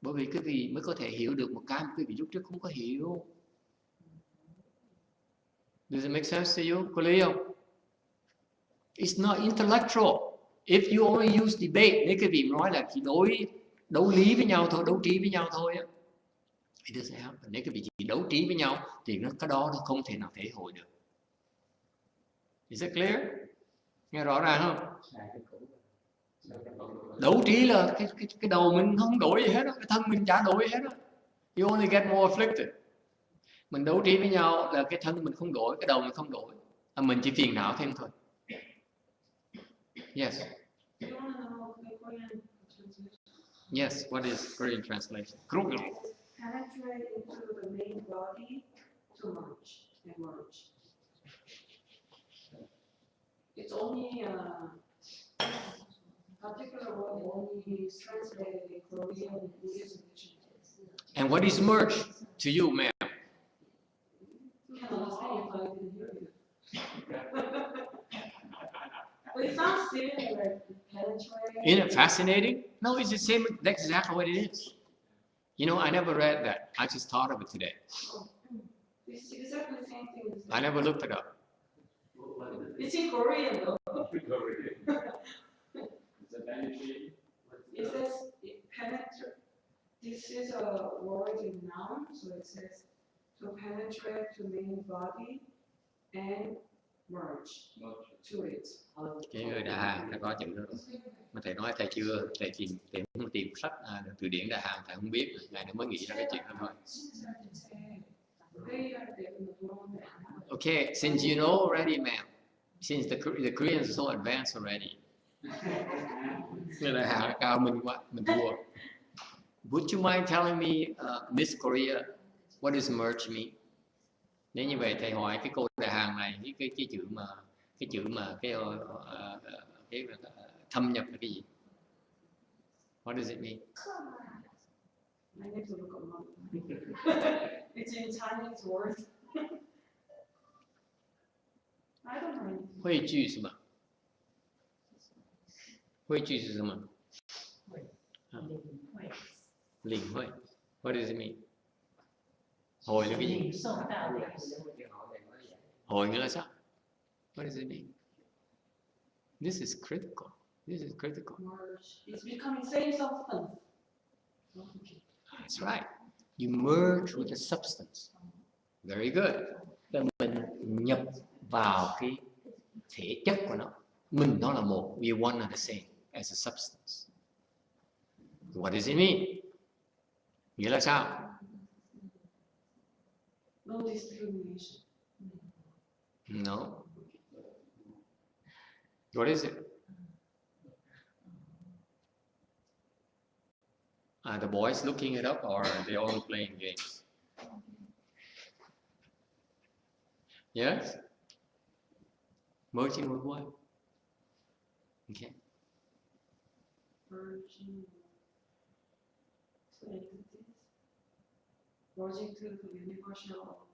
Bởi vì quý vị mới có thể hiểu được một cái mà quý vị lúc trước không có hiểu. Does it make sense to you? Có lý không? It's not intellectual. If you only use debate, nếu quý vị nói là chỉ đấu lý với nhau thôi, đấu trí với nhau thôi á, it doesn't happen. Nếu quý vị chỉ đấu trí với nhau thì cái đó nó không thể nào thể hội được. Is it clear? Nghe rõ ràng không? Đấu trí là cái đầu mình không đổi gì hết đó, cái thân mình chả đổi gì hết đó. You only get more afflicted. Mình đấu trí với nhau là cái thân mình không đổi, cái đầu mình không đổi, mình chỉ phiền não thêm thôi. Yes. Yes. What is Korean translation? Penetrate into the main body to merge. It's only particular word only is translated in Korean and Buddhism. And what is merge to you, ma'am? But it sounds similar, penetrate. Isn't it fascinating? No, it's the same. That's exactly what it is. You know, I never read that. I just thought of it today. It's exactly the same thing. I never looked it up. It's in Korean though. It says penetrate. This is a word in noun, so it says to penetrate to main body and merge to it. Cái người Đà Hàn đã có chữ đó rồi. Mà thầy nói thầy chưa, thầy không tìm sách từ điển Đà Hàn, thầy không biết, ngài mới nghĩ ra cái chuyện đó thôi. Okay, since you know already, ma'am, since the Koreans are so advanced already, người Đà Hàn cao mình quá, mình thua. Would you mind telling me, Miss Korea, what does merge mean? Nếu như vậy thầy hỏi cái cô Đà Hàn này, cái chữ mà thâm nhập là cái gì? What does it mean? I need to look at It's in Chinese word. I don't know. 汇聚是吗？汇聚是什么？领会。What does it mean? hội là cái gì? Hội nghĩa là sao? What does it mean? This is critical. This is critical. Merge. It's becoming same substance. That's right. You merge with the substance. Very good. Và mình nhập vào cái thể chất của nó. Mình nó là một. We one and the same as a substance. What does it mean? Nghĩa là sao? No discrimination. No. What is it? Are the boys looking it up or are they all playing games? Yes? Merging with what? Okay. Merging to entities. Merging to the universal.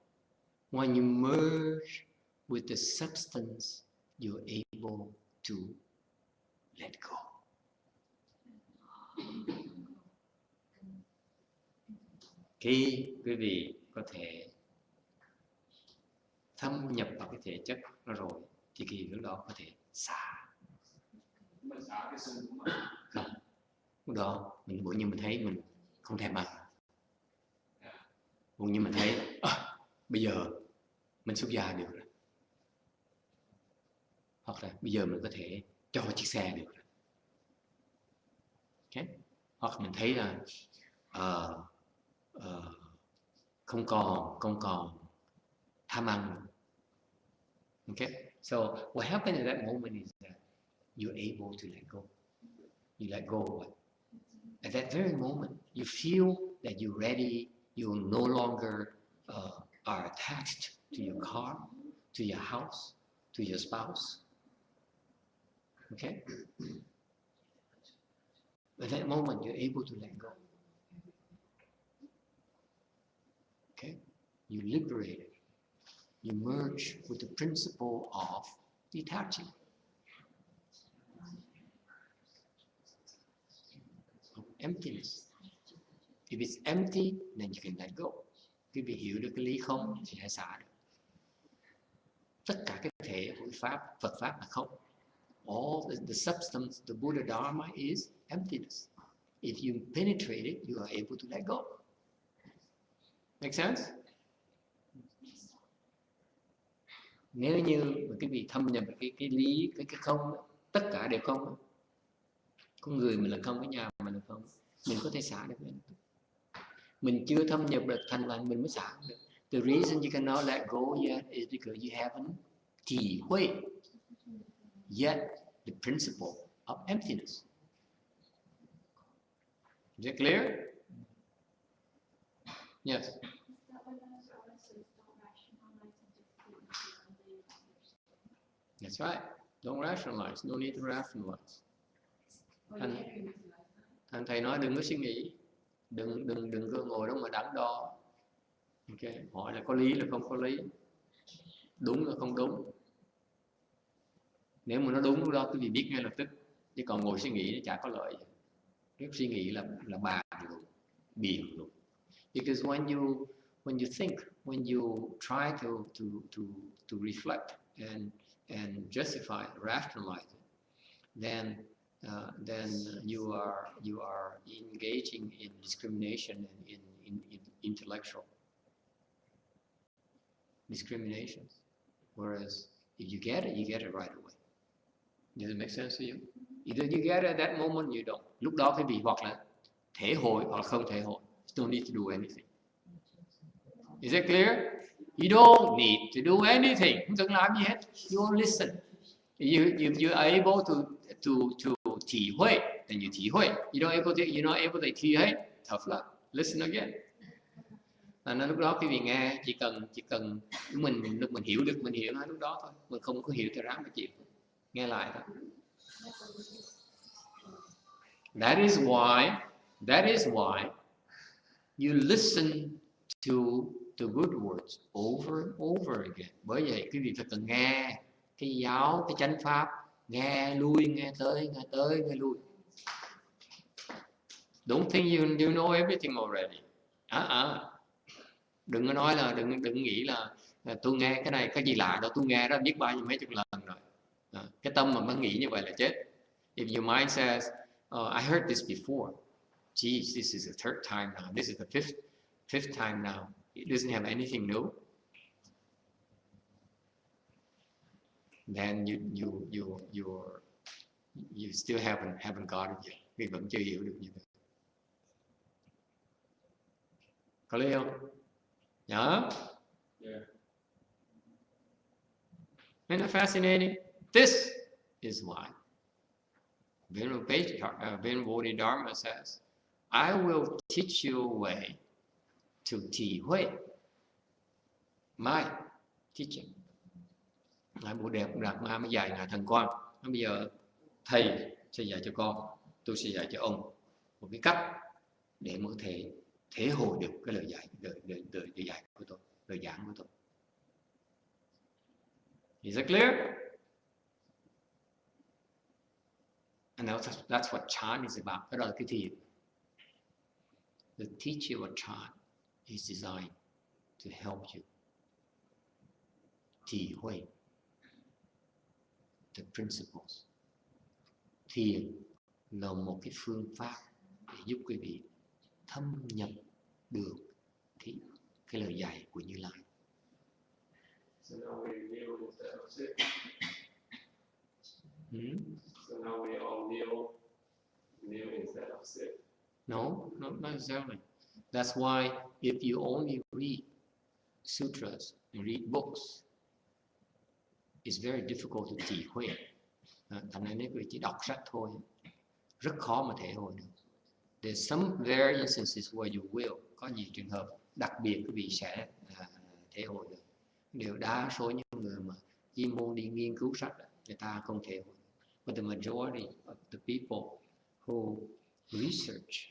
When you merge with the substance, you're able to let go. Khi quý vị có thể thâm nhập vào cái thể chất nó rồi, thì khi lúc đó có thể xả. Mình xả cái xương của mình. Không. Lúc đó mình bỗng nhiên mình thấy mình không thèm ăn. Bỗng nhiên mình thấy bây giờ mình xuất gia được rồi. Hoặc là bây giờ mình có thể cho chiếc xe được rồi. Okay. Hoặc mình thấy là không còn tham ăn nữa. Okay. So what happened at that moment is that you're able to let go. You let go of what? At that very moment, you feel that you're ready. You no longer are attached to your car, to your house, to your spouse. Okay? At that moment, you're able to let go. Okay? You liberate it. You merge with the principle of detaching. Of emptiness. If it's empty, then you can let go. Khi bị hiểu được cái lý không thì hãy xả được. Tất cả cái thể của Pháp, Phật Pháp là không. All the substance, the Buddha Dharma is emptiness. If you penetrate it, you are able to let go. Make sense? Nếu như mà cái vị thâm nhập cái lý, cái không, tất cả đều không. Con người mình là không, cái nhà mình là không. Mình có thể xả được. Mình chưa thâm nhập được thành phần mình mới xả được. The reason you cannot let go yet is because you haven't trì huệ yet the principle of emptiness. Is that clear? Yes. That's right. Don't rationalize. No need to rationalize. Anh thầy nói đừng có suy nghĩ, đừng có ngồi đó mà đắn đo. Okay. Hỏi là có lý là không có lý, đúng là không đúng. Nếu mà nó đúng lúc đó quý vị biết ngay lập tức, chứ còn ngồi suy nghĩ nó chả có lợi. Nếu suy nghĩ là bàn luôn, biện luôn. Because when you think, when you try to reflect and justify, rationalize it, then you are engaging in discrimination and in intellectual discrimination. Whereas if you get it right away. Does it make sense to you? Either you get it at that moment, you don't. Lúc đó cái vị hoặc là thể hội hoặc là không thể hội. You don't need to do anything. Is that clear? You don't need to do anything. Không cần làm gì hết. You only listen. You are able to trì huệ, then you trì huệ. You're not able to trì huệ. Tough luck. Listen again. Nên lúc đó quý vị nghe chỉ cần lúc mình hiểu được mình hiểu nói lúc đó thôi. Mình không có hiểu thì ráng mà chịu. Nghe lại thôi. That is why you listen to the good words over and over again. Bởi vậy quý vị phải cần nghe cái giáo, cái chánh pháp, nghe lui, nghe tới, nghe lui. Don't think you know everything already. Đừng có nói là đừng nghĩ là tôi nghe cái này cái gì lạ đâu, tôi nghe đó biết bao nhiêu mấy chục lần rồi. Cái tâm mà mới nghĩ như vậy là chết. If your mind says, oh, I heard this before. Geez, this is the third time now. This is the fifth time now. It doesn't have anything new. Then you still haven't got it yet. Vì vẫn chưa hiểu được như vậy. Có lý không? Yeah? Yeah. Isn't that fascinating? This is why Venerable Dharma says, I will teach you a way to Ti Hui. My teaching. Ngài Bồ Đề Đạt Ma mới dạy Ngài Thần Quang. Bây giờ thầy sẽ dạy cho con, tôi sẽ dạy cho ông một cái cách để mới thể hội được cái lời dạy của tôi, lời giảng của tôi. Is it clear? And that's what Chan is about. Đó là cái thiền. The teaching of Chan is designed to help you Ti Hui the principles. Thiền là một cái phương pháp để giúp quý vị thâm nhập được cái lời dạy của Như Lai. So now we kneel instead of sit. So now we all kneel instead of sit. No, not necessarily. That's why if you only read sutras and read books, it's very difficult to Ti Hui. Thành ra nếu quý vị chỉ đọc sách thôi, rất khó mà thể hội được. There's some rare instances where you will. Có nhiều trường hợp đặc biệt quý vị sẽ thể hội được. Điều đa số những người mà chuyên môn đi nghiên cứu sách, người ta không thể hội. But the majority of the people who research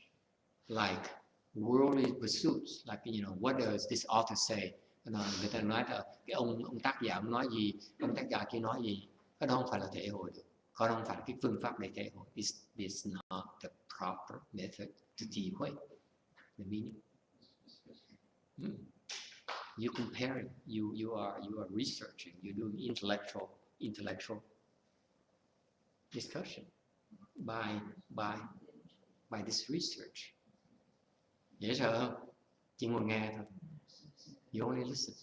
like worldly pursuits, like what does this author say? Người ta nói là cái ông tác giả ông nói gì, ông tác giả kia nói gì, cái đó không phải là thể hội được. Còn không phải cái phương pháp để thể hội. It's not the proper method to Ti Hui the meaning. You comparing, you are researching, you're doing intellectual discussion by this research. Dễ sợ không? Chỉ ngồi nghe thôi. You only listen.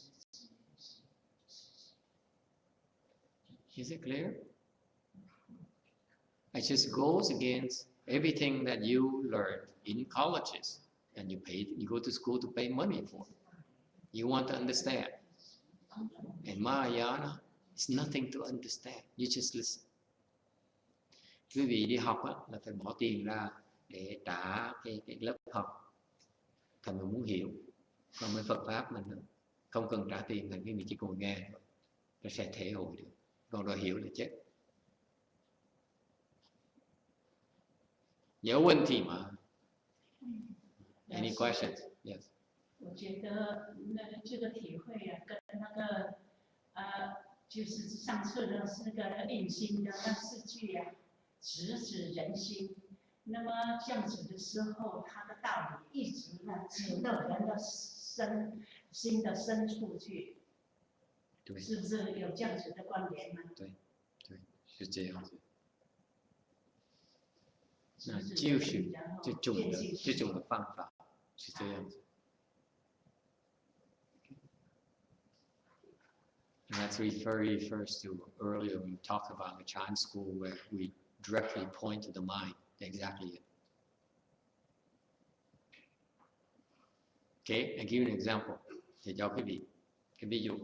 Is it clear? It just goes against everything that you learned in colleges and you go to school to pay money for. You want to understand. And Mahayana is nothing to understand. You just listen. Quý vị đi học là phải bỏ tiền ra để trả cái lớp học. Thành mình muốn hiểu. Còn với Phật Pháp mình không cần trả tiền, mình quý vị chỉ ngồi nghe thôi. Nó sẽ thể hội được. Còn rồi hiểu là chết.有问题吗 Any questions? Yes. 我觉得这个体会跟就是上次的那个印心的那4句直指人心。那么这样子的时候，它的道理一直指到人的心的深处去。对，是不是有这样子的观点呢？对，是这样子。那就是这种的方法是这样子。And that's refers to earlier when we talked about the Chan school where we directly point to the mind. Exactly it. Okay, I give you an example. Để cho quý vị cái ví dụ.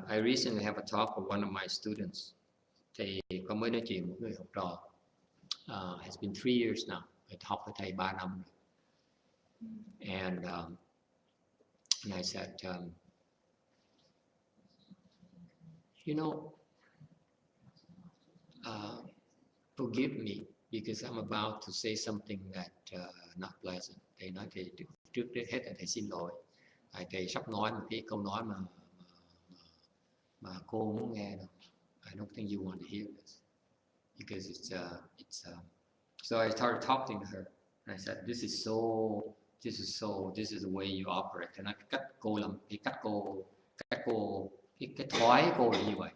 I recently have a talk with one of my students. Thì có mới nói chuyện một người học trò. Has been 3 years now. Học với thầy 3 năm rồi. And I said, you know, forgive me because I'm about to say something that not pleasant. Thầy nói thì trước hết là thầy xin lỗi. Thầy sắp nói một cái câu nói mà cô muốn nghe đâu. I don't think you want to hear this because so I started talking to her and I said this is the way you operate. Thì nói cách cô làm cái thói cô là như vậy.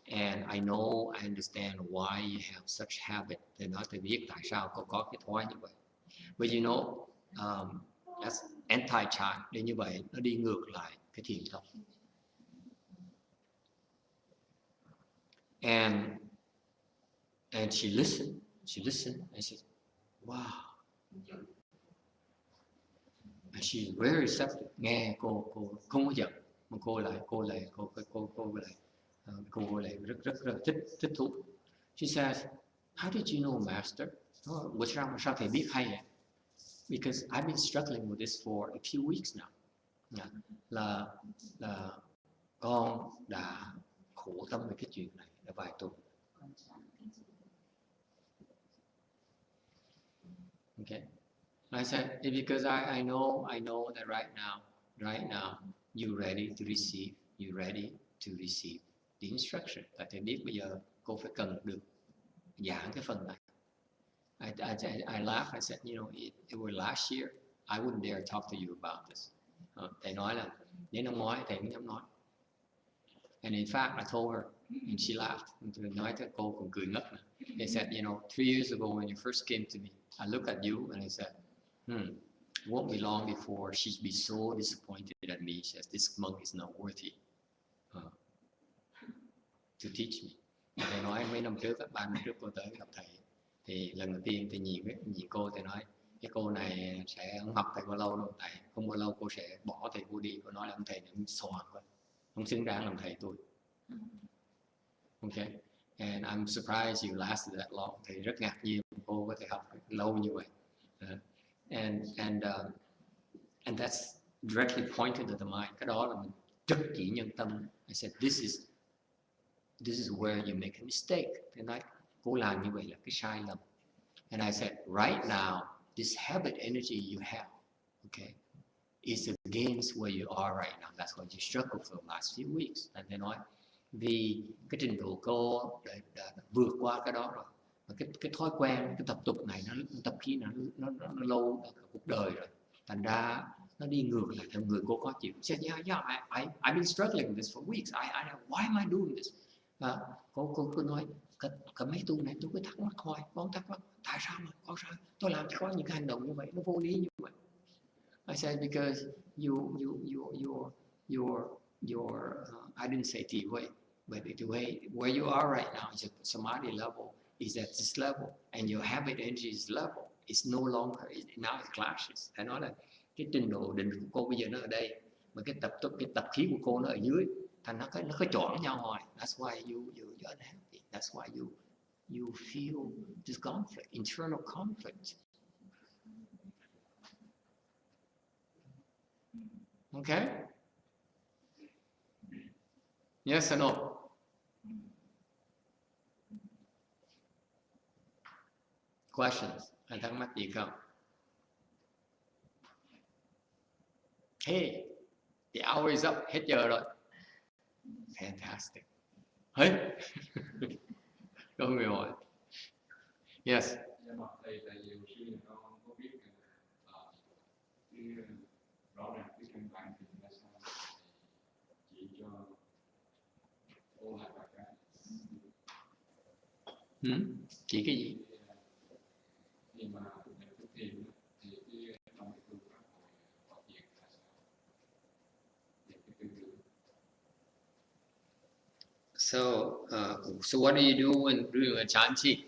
And I know, I understand why you have such habit. Thì nói tôi biết tại sao cô có cái thói như vậy. But you know, that's anti-child. Để như vậy nó đi ngược lại cái thiền tông. And she listened, and she said, wow. And she's very receptive. Nghe cô không có giận, mà cô lại rất thích thú. She says, how did you know, Master? Sao thầy biết hay vậy? Because I've been struggling with this for a few weeks now. Là con đã khổ tâm về cái chuyện này đã vài tuần. Okay. I said, because I know that right now, you're ready to receive the instruction. Tại thầy biết bây giờ cô phải cần được giảng cái phần này. I laughed. I said, you know, it was last year. I wouldn't dare talk to you about this. Thầy nói là nếu năm ngoái thầy cũng dám nói. And in fact, I told her, and she laughed. Tôi nói thế cô cũng cười ngất. They said, you know, 3 years ago when you first came to me, I looked at you and I said, it won't be long before she'd be so disappointed at me. She says, this monk is not worthy to teach me. Thầy nói mấy năm trước, 3 năm trước cô tới gặp thầy, thì lần đầu tiên thầy nhìn cô, thầy nói cái cô này sẽ không học thầy bao lâu đâu, tại không bao lâu cô sẽ bỏ thầy cô đi. Cô nói là ông thầy này xoàn quá, không xứng đáng làm thầy tôi. Okay, and I'm surprised you lasted that long. Thầy rất ngạc nhiên cô có thể học lâu như vậy. And that's directly pointed to the mind. Cái đó là mình trực chỉ nhân tâm. I said this is where you make a mistake. Thầy nói cô làm như vậy là cái sai lầm. And I said right now this habit energy you have, okay, is against where you are right now. That's why you struggle for the last few weeks. And thầy nói vì cái trình độ cô đã vượt qua cái đó rồi. Mà cái thói quen, cái tập tục này nó tập khí nó lâu cả cuộc đời rồi, thành ra nó đi ngược lại theo người cô khó chịu. She said, yeah, I've been struggling with this for weeks. Why am I doing this? Cô nói cả mấy tuần này tôi cứ thắc mắc hoài, con thắc mắc tại sao mà con sao tôi làm có những cái hành động như vậy, nó vô lý như vậy. I said because your I didn't say the way, but the way where you are right now is at samadhi level. Is at this level, and your habit energy is level. It's no longer, now it clashes. Thầy nói là cái trình độ định của cô bây giờ nó ở đây, mà cái tập khí của cô nó ở dưới, thành nó có chọn nhau hoài. That's why you're unhappy. That's why you feel this conflict, internal conflict. Okay? Yes or no? Questions? Anh thắc mắc gì không? Hey, the hour is up. Hết giờ rồi. Fantastic. Hey. Có người hỏi. Yes. Rõ ràng cái căn bản thì là sao chỉ cho ô lại và cái Chỉ cái gì? khi mà mình thực hiện thì cái trong cái phương pháp phát triển là sao về cái tư tưởng. So what do you do when doing a chanchi?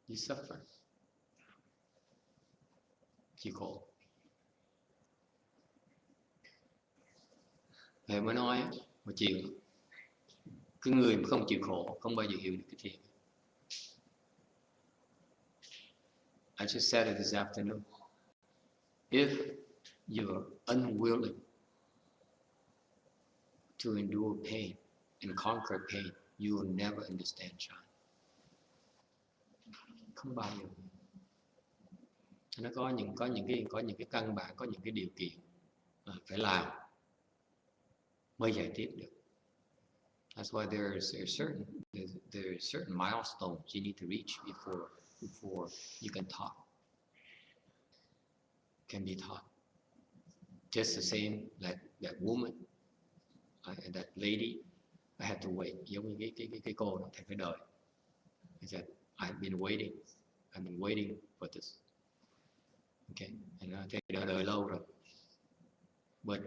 You suffer. Chịu khổ. Thầy mới nói một chiều, cái người mà không chịu khổ không bao giờ hiểu được cái thiền. I just said it this afternoon. If you're unwilling to endure pain and conquer pain, you will never understand Chan. Không bao giờ. Nó có những cái căn bản, có những cái điều kiện phải làm mới giải tiếp được. That's why there's certain milestones you need to reach before you can talk. Can be taught. Just the same like that woman, that lady, I had to wait. Giống như cái cô đó, thầy phải đợi. He said, I've been waiting for this. Okay, thầy đợi lâu rồi. But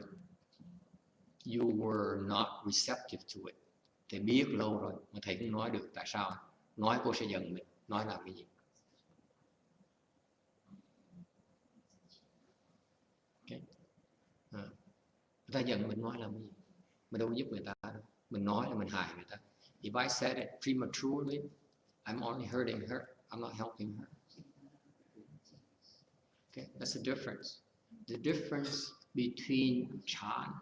you were not receptive to it. Thầy biết lâu rồi mà thầy không nói được. Tại sao? Nói cô sẽ giận mình. Nói làm cái gì? Okay. Người ta giận mình nói làm cái gì? Mình đâu có giúp người ta đâu. Mình nói là mình hại người ta. If I said it prematurely, I'm only hurting her. I'm not helping her. Okay, that's the difference. The difference between Chan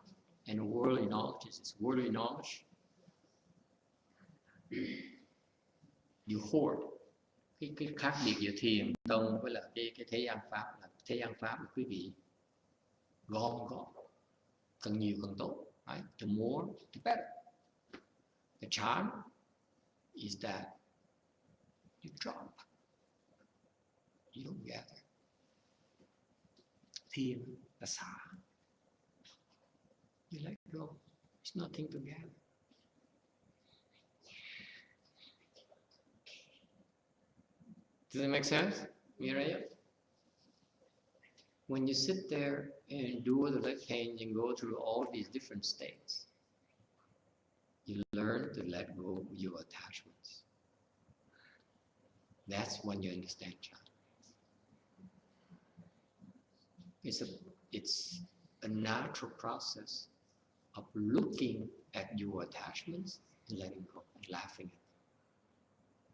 and worldly knowledge is worldly knowledge. You hoard. Cái khác biệt giữa thiền tông với là cái thế gian pháp là quý vị gom góp, càng nhiều càng tốt. Right? The more, the better. The Chan is that you drop, you don't gather. Thiền là xả, you let go. It's nothing to gather. Does it make sense, Mireya? When you sit there and endure the leg pain and go through all these different states, you learn to let go of your attachments. That's when you understand Chan. It's a natural process of looking at your attachments and letting go and laughing at them.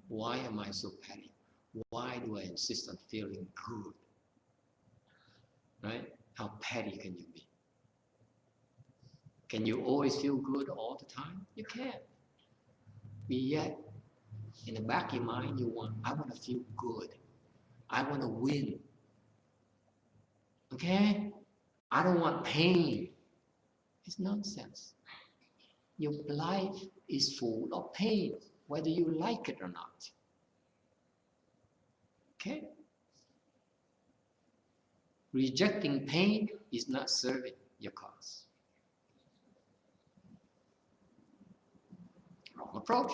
Why am I so petty? Why do I insist on feeling good? Right? How petty can you be? Can you always feel good all the time? You can't. But yet, in the back of your mind, I want to feel good. I want to win. Okay? I don't want pain. It's nonsense. Your life is full of pain, whether you like it or not. Okay? Rejecting pain is not serving your cause. Wrong approach.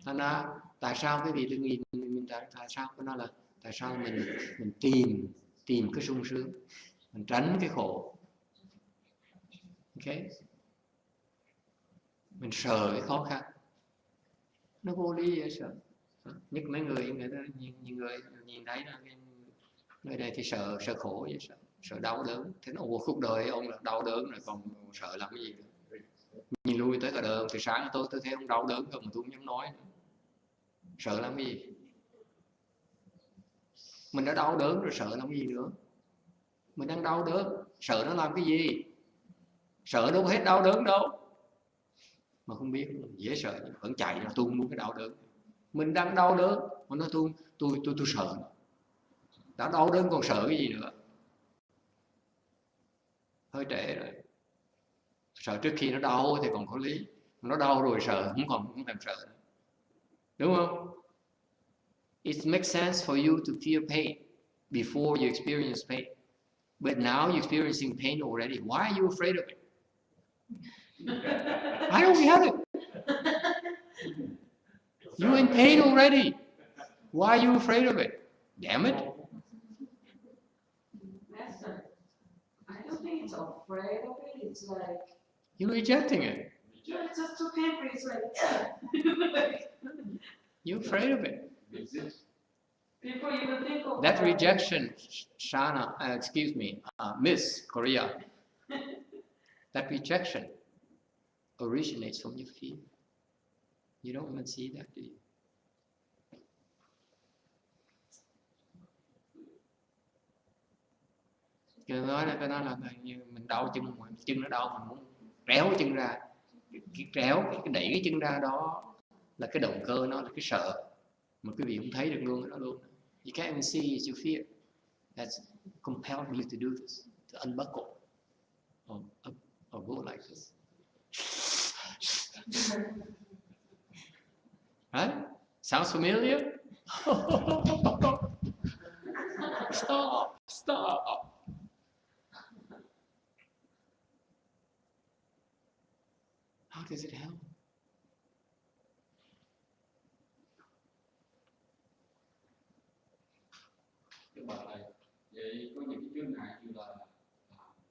Thành ra, tại sao cái vị đừng nhìn mình tại sao có nói là tại sao mình tìm cái sung sướng, mình tránh cái khổ. Okay? Mình sợ cái khó khăn. Nó vô lý vậy sợ. Nhất mấy người ta nhiều người nhìn thấy là nơi này thì sợ khổ vậy, sợ đau đớn. Thế nó cuộc đời ông là đau đớn rồi còn sợ làm cái gì nữa. Nhìn lui tới cả đời từ sáng tới tối tôi thấy ông đau đớn không mà tôi không dám nói nữa. Sợ làm cái gì? Mình đã đau đớn rồi sợ làm cái gì nữa? Mình đang đau đớn, sợ nó làm cái gì? Sợ đâu có hết đau đớn đâu. Mà không biết, dễ sợ nhưng vẫn chạy là tôi không muốn cái đau đớn. Mình đang đau đớn mà nói tôi sợ. Đã đau đớn còn sợ cái gì nữa? Hơi trễ rồi. Sợ trước khi nó đau thì còn có lý. Nó đau rồi sợ không thèm sợ nữa. Đúng không? It makes sense for you to feel pain before you experience pain. But now you're experiencing pain already. Why are you afraid of it? I don't get it. You're in pain already. Why are you afraid of it? Damn it. Master, I don't think it's afraid of it. It's like you're rejecting it. It's just too painful. It's like you're afraid of it. Before you even think of that rejection, Shana, Miss Korea, that rejection originates from your fear. You don't even see that, do you? Cái nói là mình đau chân nó đau mình muốn kéo cái chân ra, cái đẩy cái chân ra đó là cái động cơ, nó là cái sợ mà quý vị không thấy được luôn, nó luôn. You can't even see it's your fear that's compelled you to do this, to unbuckle or go like this. Right? Sounds familiar? Stop. How does it help? Cái bài này, vậy có những cái chướng ngại như là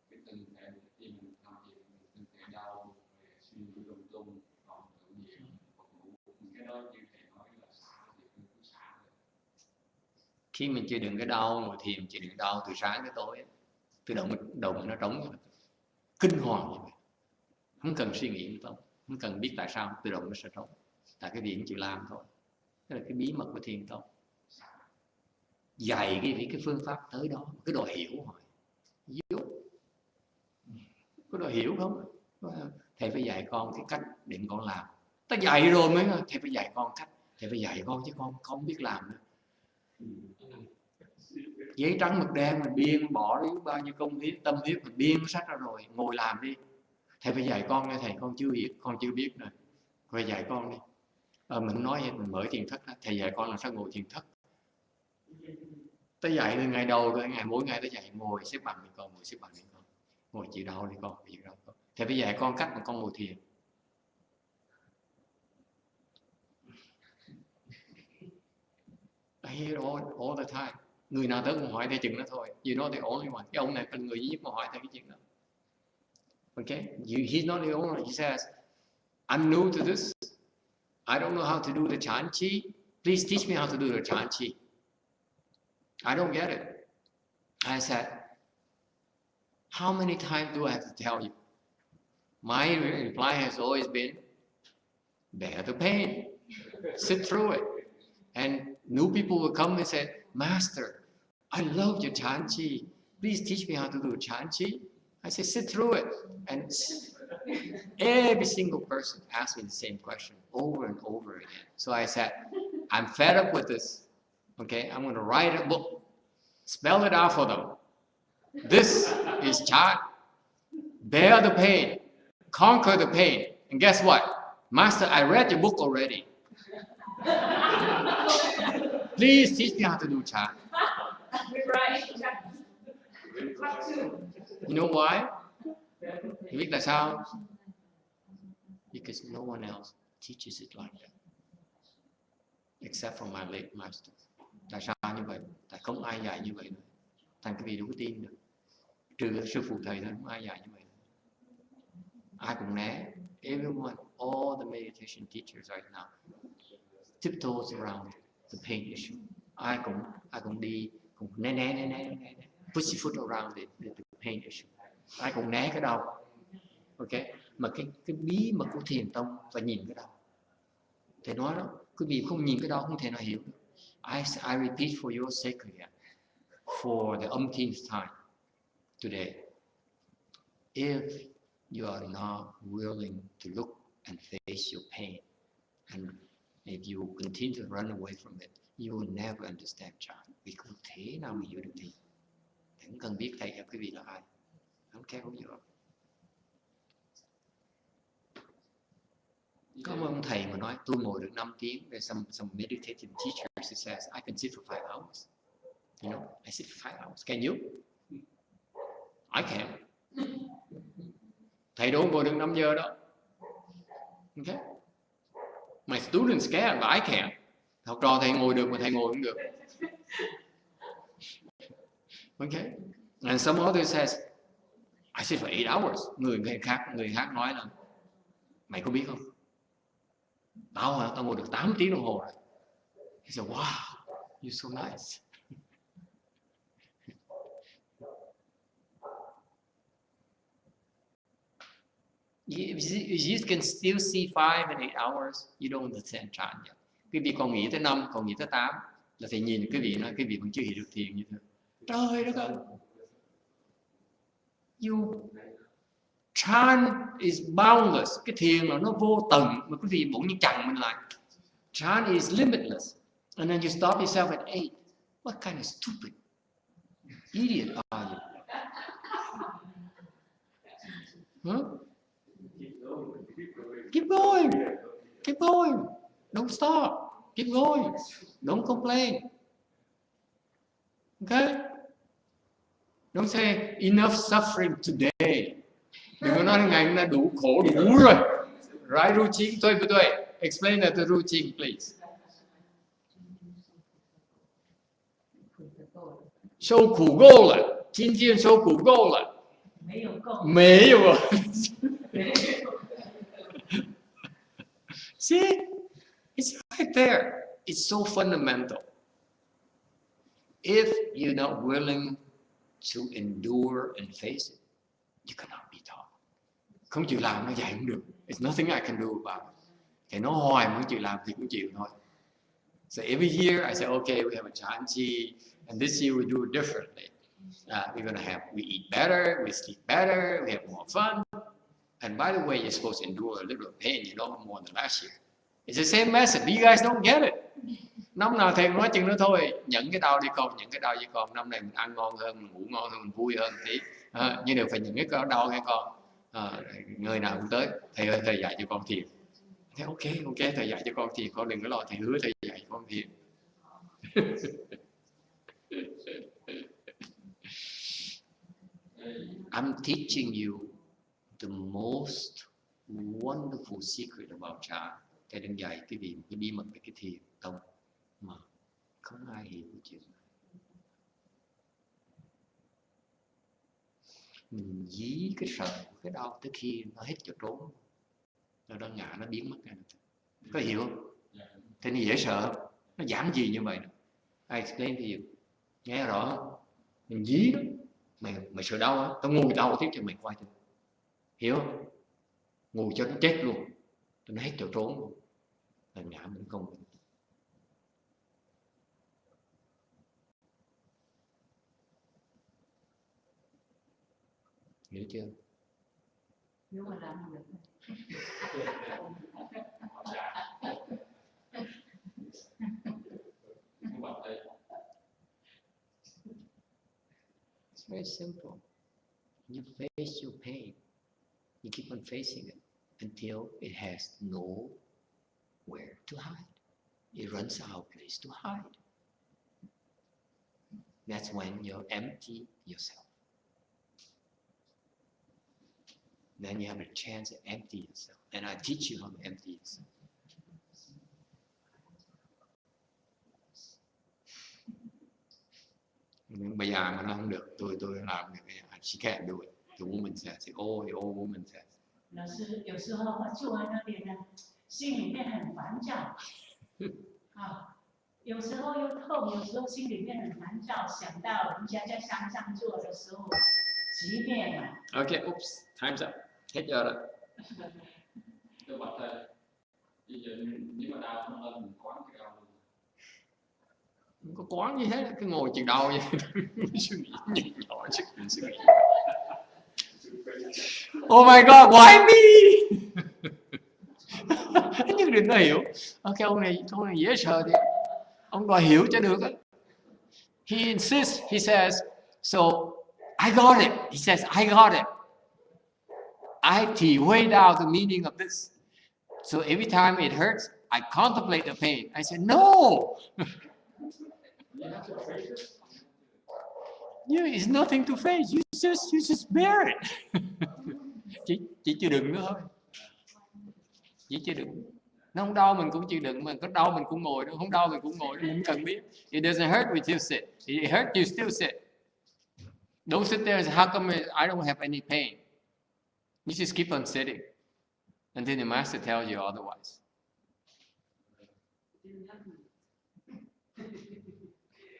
cái tình thể khi mình làm việc, tình thể đau, suy nghĩ lung tung, còn tự nhiên, cái đó như thầy nói là xả thì cứ xả. Khi mình chịu đựng cái đau, ngồi thiền chịu đựng đau từ sáng tới tối, tự động đầu nó trống, kinh hoàng như vậy, không cần suy nghĩ nữa, không cần biết tại sao, tự động nó sẽ trống. Tại cái việc chịu làm thôi. Đó là cái bí mật của thiền tông. Dạy cái phương pháp tới đó, cái độ hiểu hỏi. Có độ hiểu không? Thầy phải dạy con cái cách để con làm. Ta dạy rồi mới, thầy phải dạy con cách. Thầy phải dạy con chứ con không biết làm nữa. Giấy trắng mực đen mình biên, bỏ đi bao nhiêu công huyết, tâm huyết mình biên sách ra rồi, ngồi làm đi. Thầy phải dạy con nghe, thầy con chưa hiểu, con chưa biết rồi. Phải dạy con đi. Mình nói mình mở thiền thất, thầy dạy con làm sao ngồi thiền thất. Ta dạy từ ngày đầu rồi, mỗi ngày ta dạy ngồi xếp bằng đi con, ngồi xếp bằng đi con, ngồi chịu đau đi con, chịu đau con. Thầy phải dạy con cách mà con ngồi thiền. I hear all the time. Người nào tới cũng hỏi thầy chừng đó thôi. You know the only one. Cái ông này là người duy nhất mà hỏi thầy cái chuyện đó. Okay? He's not the only one. He says, I'm new to this. I don't know how to do the Chan Chi. Please teach me how to do the Chan Chi. I don't get it. I said, how many times do I have to tell you? My reply has always been, bear the pain. Sit through it. And new people will come and say, Master, I love your Chan Chi. Please teach me how to do Chan Chi. I say, sit through it. And every single person asked me the same question over and over again. So I said, I'm fed up with this. Okay, I'm going to write a book. Spell it out for them. This is Chan. Bear the pain. Conquer the pain. And guess what? Master, I read your book already. Please teach me how to do Chan. You know why? You biết tại sao? Because no one else teaches it like that. Except for my late master. Tại sao như vậy? Tại không ai dạy như vậy nữa. Thành cái vị đâu có tin được. Trừ sư phụ thầy thôi, không ai dạy như vậy. Ai cũng né. Everyone, all the meditation teachers right now tiptoes around the pain issue. Ai cũng đi, cũng né. Push your foot around the pain issue. Ai cũng né cái đau. Ok? Mà cái bí mật của thiền tông phải nhìn cái đau. Thầy nói đó, quý vị không nhìn cái đau không thể nào hiểu được. I repeat for your sake again, for the umpteenth time today. If you are not willing to look and face your pain, and if you continue to run away from it, you will never understand Chan. Vì không thể nào mà hiểu được thiền. Không cần biết thầy quý vị là ai. Không care who you are. Có một ông thầy mà nói tôi ngồi được 5 tiếng. There's some meditative teachers who says I can sit for 5 hours. You know, I sit for 5 hours. Can you? I can't. Thầy đâu ngồi được 5 giờ đâu. Okay? My students can, but I can't. Học trò thầy ngồi được mà thầy ngồi không được. Okay? And some others says I sit for 8 hours. Người khác nói là mày có biết không? Tao ngồi được 8 tiếng đồng hồ rồi. He said, wow, you're so nice. You can still see 5 and 8 hours. You don't understand Chan yet. Quý vị còn nghĩ tới 5, còn nghĩ tới 8 là thầy nhìn quý vị nói quý vị còn chưa hiểu được thiền như thế. Trời đất ơi. You Chan is boundless. Cái thiền là nó vô tận mà quý vị bỗng nhiên chặn mình lại. Chan is limitless. And then you stop yourself at 8. What kind of stupid idiot are you? Huh? Keep going. Keep going. Don't stop. Keep going. Don't complain. Okay? Don't say enough suffering today. Đừng có nói ngày hôm nay đủ khổ đủ rồi. Right, Ruchi? Tôi. Explain that to Ruchi, please. 受苦够了，今天受苦够了。没有够。没有啊。See, it's right there. It's so fundamental. If you're not willing to endure and face it, you cannot be taught. Không chịu làm nó dạy không được. It's nothing I can do about it. Cái nó hoài mà không chịu làm thì cũng chịu thôi. So every year I say, okay, we have a chanchi, and this year we do it differently. We eat better, we sleep better, we have more fun. And by the way, you're supposed to endure a little pain, you know, more than last year. It's the same message, but you guys don't get it. Năm nào thầy nói chừng đó thôi, nhận cái đau đi con, nhận cái đau với con. Năm nay mình ăn ngon hơn, mình ngủ ngon hơn, mình vui hơn tí. Nhưng đều phải nhận cái đau nghe con. Người nào cũng tới, thầy ơi, thầy dạy cho con thiền. Thế ok, thầy dạy cho con thiền, con đừng có lo, thầy hứa thầy dạy cho con thiền. I'm teaching you the most wonderful secret about Chan. Thầy đang dạy cái gì, cái bí mật về cái thiền tông mà không ai hiểu chuyện. Mình dí cái sợ cái đau tới khi nó hết chỗ trốn, nó ngã nó biến mất ra. Có hiểu không? Thế thì dễ sợ, nó giản gì như vậy đó. I explain to you. Nghe rõ không? Mình dí đó. Mày sợ đau á, tao ngồi đau tiếp cho mày quay thôi. Hiểu không? Ngồi cho nó chết luôn, cho nó hết chỗ trốn luôn. Là ngã mình không. Hiểu chưa? Nếu mà làm không được. It's very simple. You face your pain. You keep on facing it until it has nowhere to hide. It runs out of place to hide. That's when you empty yourself. Then you have a chance to empty yourself. And I teach you how to empty yourself. Bây giờ mà nó không được, tôi làm được. She can't do it. The woman says, the old woman says. 老师有时候住在那边呢，心里面很烦躁。有时候又痛，有时候心里面很烦躁，想到人家在山上做的时候，即便嘛。Okay, oops, time's up. Hết giờ rồi. Thưa bà thầy, bây giờ nếu mà đau nó lên mình quán cái đau luôn. Không có quán gì hết, cứ ngồi chừng đau vậy. Suy nghĩ nhìn nhỏ chứ mình suy nghĩ. Oh my God, why me? Nhưng đừng có hiểu. Ok, ông này dễ sợ thì ông đòi hiểu cho được. He insists, he says, so I got it. He says, I got it. I体会到 the meaning of this. So every time it hurts, I contemplate the pain. I said, no. It's nothing to face. You just bear it. Chỉ chịu đựng nữa thôi. Chỉ chịu đựng. Nó không đau mình cũng chịu đựng, mà có đau mình cũng ngồi, không đau mình cũng ngồi, mình cần biết. It doesn't hurt, we still sit. It hurts, you still sit. Don't sit there and say, how come I don't have any pain? You just keep on sitting until the master tells you otherwise.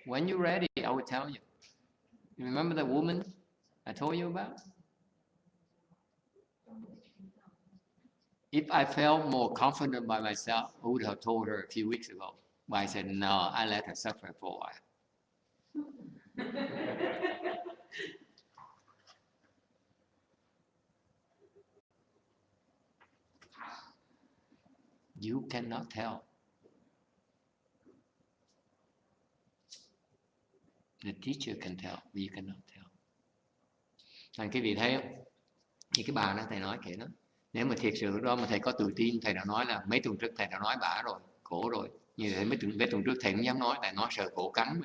When you're ready, I will tell you. You remember the woman I told you about? If I felt more confident by myself, I would have told her a few weeks ago. But I said, no, I let her suffer for a while. You cannot tell. The teacher can tell, but you cannot tell. Thành cái vị thấy không? Như cái bà đó thầy nói kệ nó. Nếu mà thiệt sự đó mà thầy có tự tin, thầy đã nói là mấy tuần trước thầy đã nói bả rồi, khổ rồi. Như thế mấy tuần trước thầy cũng dám nói, tại nó sợ cổ cắn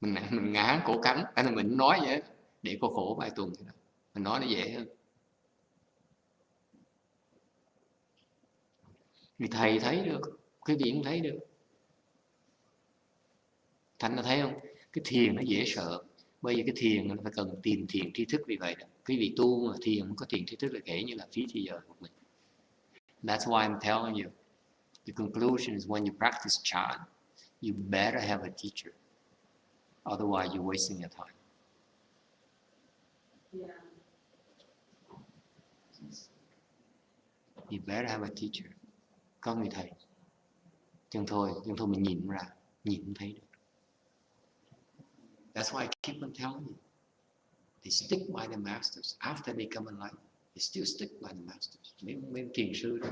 mình ngã cổ cắn, tại là mình nói vậy để cô khổ vài tuần thì mình nói nó dễ hơn. Vì thầy thấy được, cái vị cũng thấy được. Thành nó thấy không? Cái thiền nó dễ sợ. Bây giờ cái thiền nó phải cần tìm thiền tri thức, vì vậy đó. Cái vị tu mà thiền không có thiền tri thức là kể như là phí thời giờ của mình. That's why I'm telling you. The conclusion is when you practice chant, you better have a teacher. Otherwise you're wasting your time. Yeah. You better have a teacher. Có người thầy. Chẳng thôi mình nhìn ra, nhìn không thấy được. That's why I keep on telling you. They stick by the masters. After they come enlightened, they still stick by the masters. Mấy thiền sư đó,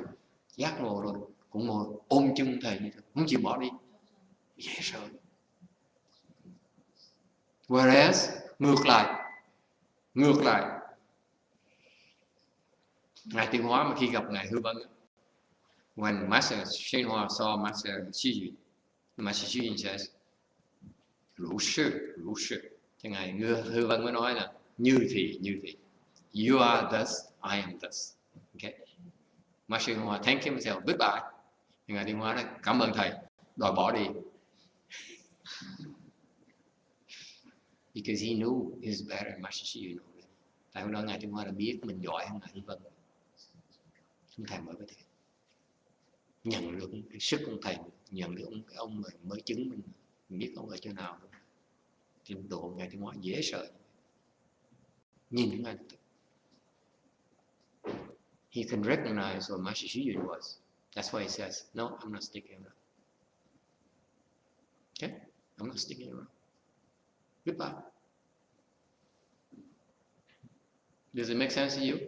giác ngộ rồi, cũng ngồi ôm chân thầy như thế, không chịu bỏ đi. Dễ sợ. Whereas, ngược lại, Ngài Tiên Hóa mà khi gặp Ngài Hư Vân, when Master YongHua saw Master Xu Yun, Master Xu Yun says, Rủ sư. Thì Ngài Hư Vân mới nói là như thị. You are thus, I am thus. Okay. Master YongHua thank him and said, goodbye. Thì Ngài Tiên Hóa nói, cảm ơn thầy, đòi bỏ đi. Because he knew he was better than Master Xu Yun. Tại hôm đó Ngài Tiên Hóa đã biết mình giỏi hơn Ngài Hư Vân. Ông thầy mới có thể nhận được cái sức ông thầy, nhận được cái ông mà mới chứng mình biết ông ở chỗ nào. Thì độ Ngài Tiên Hóa dễ sợ. Nhìn Ngài he can recognize what Master Xu Yun was. That's why he says, no, I'm not sticking around. Okay? I'm not sticking around. Goodbye. Does it make sense to you?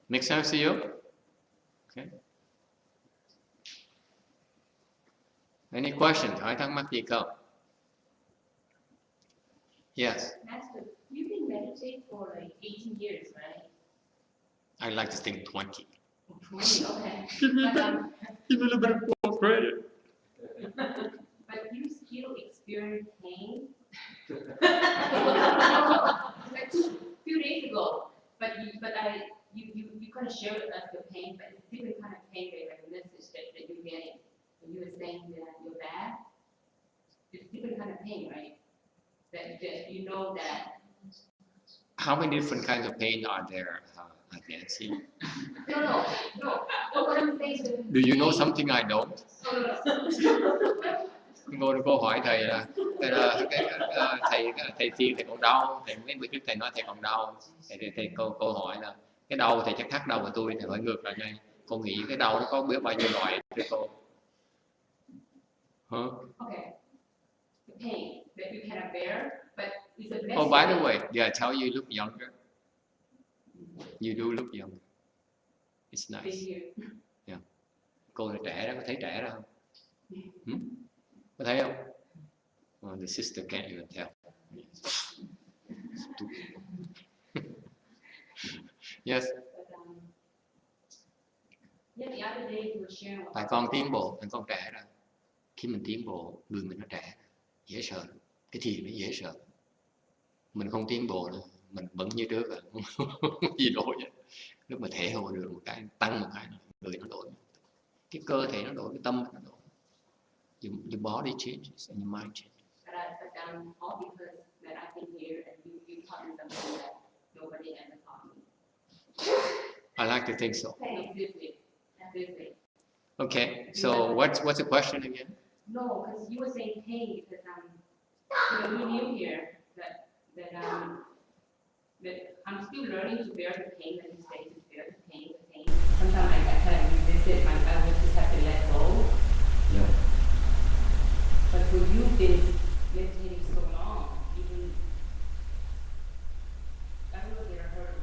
Make sense to you? Okay. Any questions? Ai thắc mắc gì không? Yes. Master, you've been meditating for like 18 years, right? I like to think 20. 20, okay. Give me a little bit of credit. But you still experience pain? Like a few days ago, but you kind of showed us the pain, but it's different kind of pain, like a message that you're getting. When you were saying that you're bad, it's different kind of pain, right? That you know that. How many different kinds of pain are there, Nancy? No. What I'm saying is. Do you know something I don't? Cô hỏi thầy là thầy thiền thầy còn đau, thầy mấy bữa trước thầy nói thầy còn đau, thầy cô hỏi là cái đau thầy chắc thắt đau của tôi, thầy hỏi ngược lại ngay, cô nghĩ cái đau nó có biết bao nhiêu loại thưa cô? Okay. The pain that you cannot bear, but it's a blessing. Oh, by the way, did I tell you look younger? You do look younger. It's nice. Yeah. Cô là trẻ đó, có thấy trẻ đó không? Có thấy không? Oh, the sister can't even tell. Yes. Tại con tiến bộ, tại con trẻ rồi. Khi mình tiến bộ, người mình nó trẻ, dễ sợ. Cái thiền nó dễ sợ. Mình không tiến bộ nữa, mình vẫn như trước rồi, không gì đổi vậy. Lúc mà thể hồ được một cái, tăng một cái, người nó đổi. Cái cơ thể nó đổi, cái tâm nó đổi. Your body changes and your mind changes. All because that I've been here and you taught me something that nobody ever taught me. I like to think so. Absolutely. Okay, so what's the question again? No, because you were saying pain because we knew here that I'm still learning to bear the pain, and you say to bear the pain. Sometimes I kind of resist it, I would just have to let go. Yeah. But for you've been meditating so long, even I don't know if you ever heard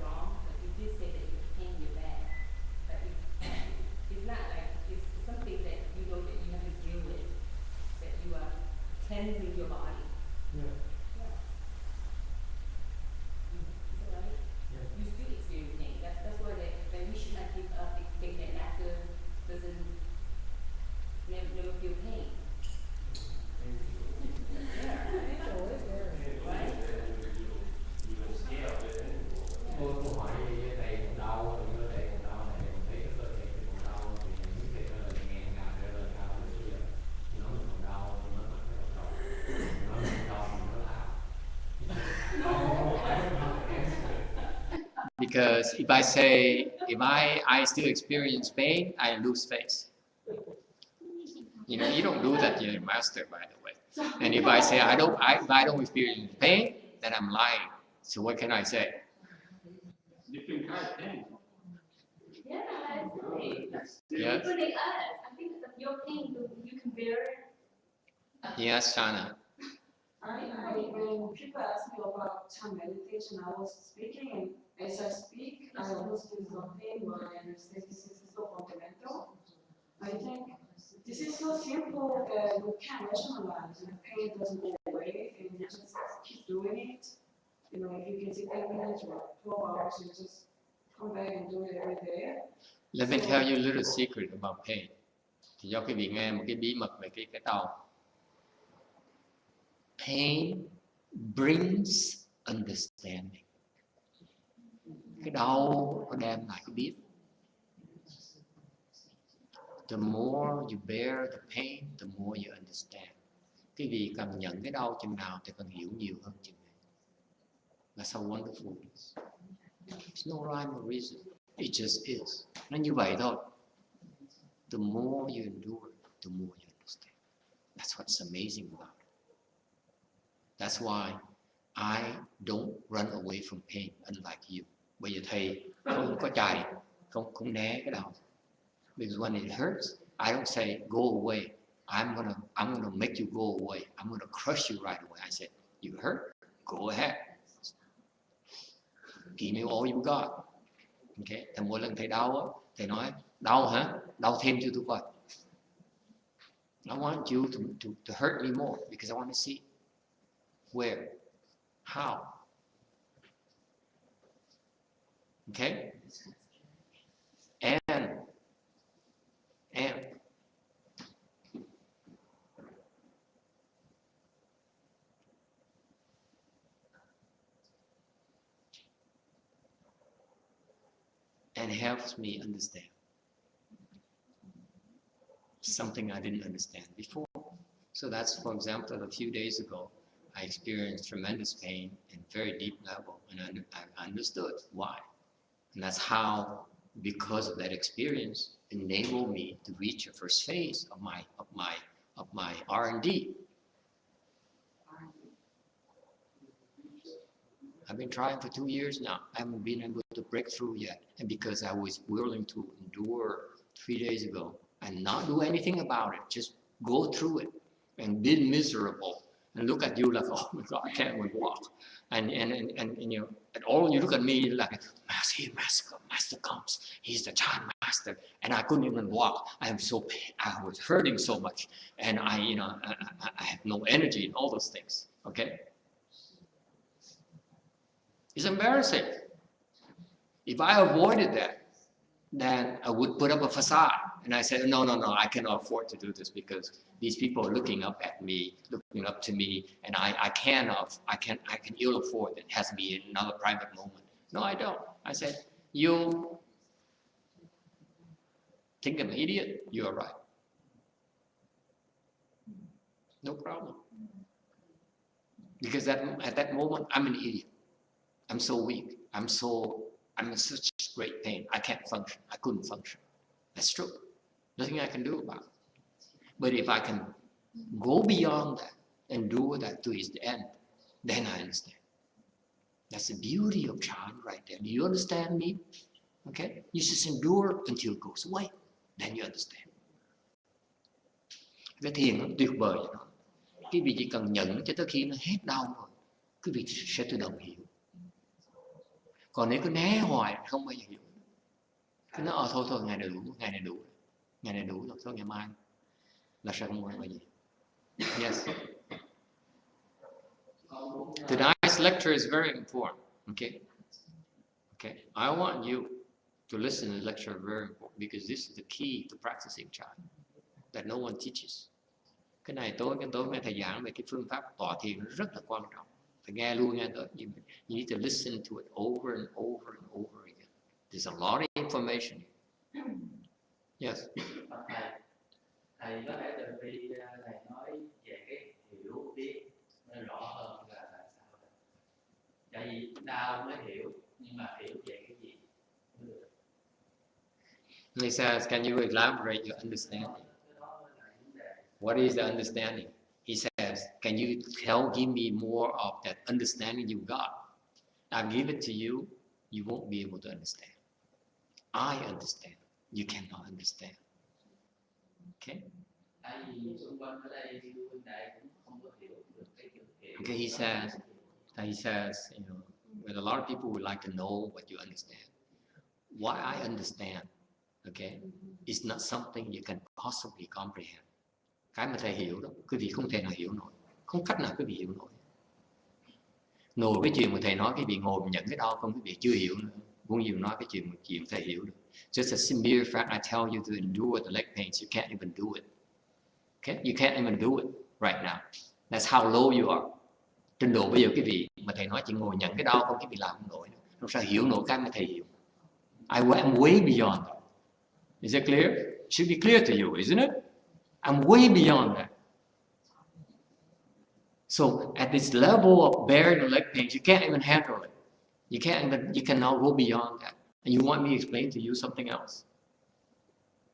Because if I say, if I still experience pain, I lose face. You know, you don't do that, you're a master, by the way. And if I say if I don't experience pain, then I'm lying. So what can I say? Different kind of pain. Yeah, I see. Yes. Including us. I think that your pain, you can bear it. Yes, Shana. When people ask me about time meditation, I was speaking, and as I speak, I almost feel some pain, but I understand this is so fundamental. I think this is so simple that you can't rationalize, and the pain doesn't go away, and you just keep doing it. You know, if you can take 10 minutes or 12 hours, you just come back and do it every day. Let me tell you a little secret about pain. Thì cho quý vị nghe một cái bí mật về cái đau. Pain brings understanding. Cái đau nó đem lại cái biết. The more you bear the pain, the more you understand. Quý vị càng nhận cái đau chừng nào thì càng hiểu nhiều hơn chừng này. That's how wonderful it is. There's no rhyme or reason. It just is. Nó như vậy thôi. The more you endure, the more you understand. That's what's amazing about it. That's why I don't run away from pain, unlike you. Bây giờ thầy không có chạy, không né cái đau. Because when it hurts, I don't say go away. I'm gonna make you go away. I'm gonna crush you right away. I said, you hurt? Go ahead. Give me all you got. Okay. Thì mỗi lần thầy đau, thầy nói đau hả? Đau thêm cho tôi coi. I want you to hurt me more because I want to see where, how. Okay? And helps me understand something I didn't understand before. So that's, for example, a few days ago, I experienced tremendous pain in very deep level, and I understood why. And that's how, because of that experience, enabled me to reach the first phase of my R&D. I've been trying for 2 years now. I haven't been able to break through yet. And because I was willing to endure 3 days ago and not do anything about it, just go through it and be miserable and look at you like, oh my God, I can't even walk. And you know, and all you look at me like, Master comes. He's the child master. And I couldn't even walk. I was hurting so much. And I have no energy and all those things. Okay? It's embarrassing. If I avoided that, then I would put up a facade. And I said, no, I cannot afford to do this because these people are looking up at me, looking up to me, and I can ill afford it. It has to be another private moment. No, I don't. I said, you think I'm an idiot? You are right. No problem. Because at that moment, I'm an idiot. I'm so weak. I'm in such great pain. I can't function. I couldn't function. That's true. Nothing I can do about it. But if I can go beyond that and do that to its end, then I understand. That's the beauty of Chan right there. Do you understand me? Okay? You just endure until it goes away. Then you understand. Cái thiền nó tuyệt vời vậy đó. Quý vị chỉ cần nhận cho tới khi nó hết đau rồi, quý vị sẽ tự động hiểu. Còn nếu cứ né hoài không bao giờ hiểu. Cứ nói thôi ngày này đủ rồi, thôi ngày mai là sẽ không nói gì. Yes. Tonight's lecture is very important. Okay. I want you to listen to the lecture, very important, because this is the key to practicing Chan that no one teaches. Cái này tối ngày thầy giảng về cái phương pháp tọa thiền rất là quan trọng. Phải nghe luôn nghe tới. You need to listen to it over and over and over again. There's a lot of information. Yes. Thầy có thể từ bi thầy nói về cái hiểu biết nó rõ hơn là sao? Tại vì đau mới hiểu, nhưng mà hiểu về cái gì He says, can you elaborate your understanding? What is the understanding? He says, can you give me more of that understanding you got? I give it to you, you won't be able to understand. I understand. You cannot understand. Okay? Okay, he says, you know, well, a lot of people would like to know what you understand. What I understand, okay, is not something you can possibly comprehend. Cái mà thầy hiểu đó, quý vị không thể nào hiểu nổi. Không cách nào quý vị hiểu nổi. Ngồi cái chuyện mà thầy nói, quý vị ngồi nhận cái đau không, quý vị chưa hiểu nữa. Muốn nhiều nói cái chuyện thầy hiểu được. Just a mere fact, I tell you to endure the leg pains, you can't even do it. Okay? You can't even do it right now. That's how low you are. Trình độ bây giờ quý vị mà thầy nói chỉ ngồi nhận cái đau không, quý vị làm không nổi. Không sao hiểu nổi cái mà thầy hiểu. I'm way beyond that. Is it clear? It should be clear to you, isn't it? I'm way beyond that. So at this level of bearing the leg pains, you can't even handle it. You cannot go beyond that. And you want me to explain to you something else?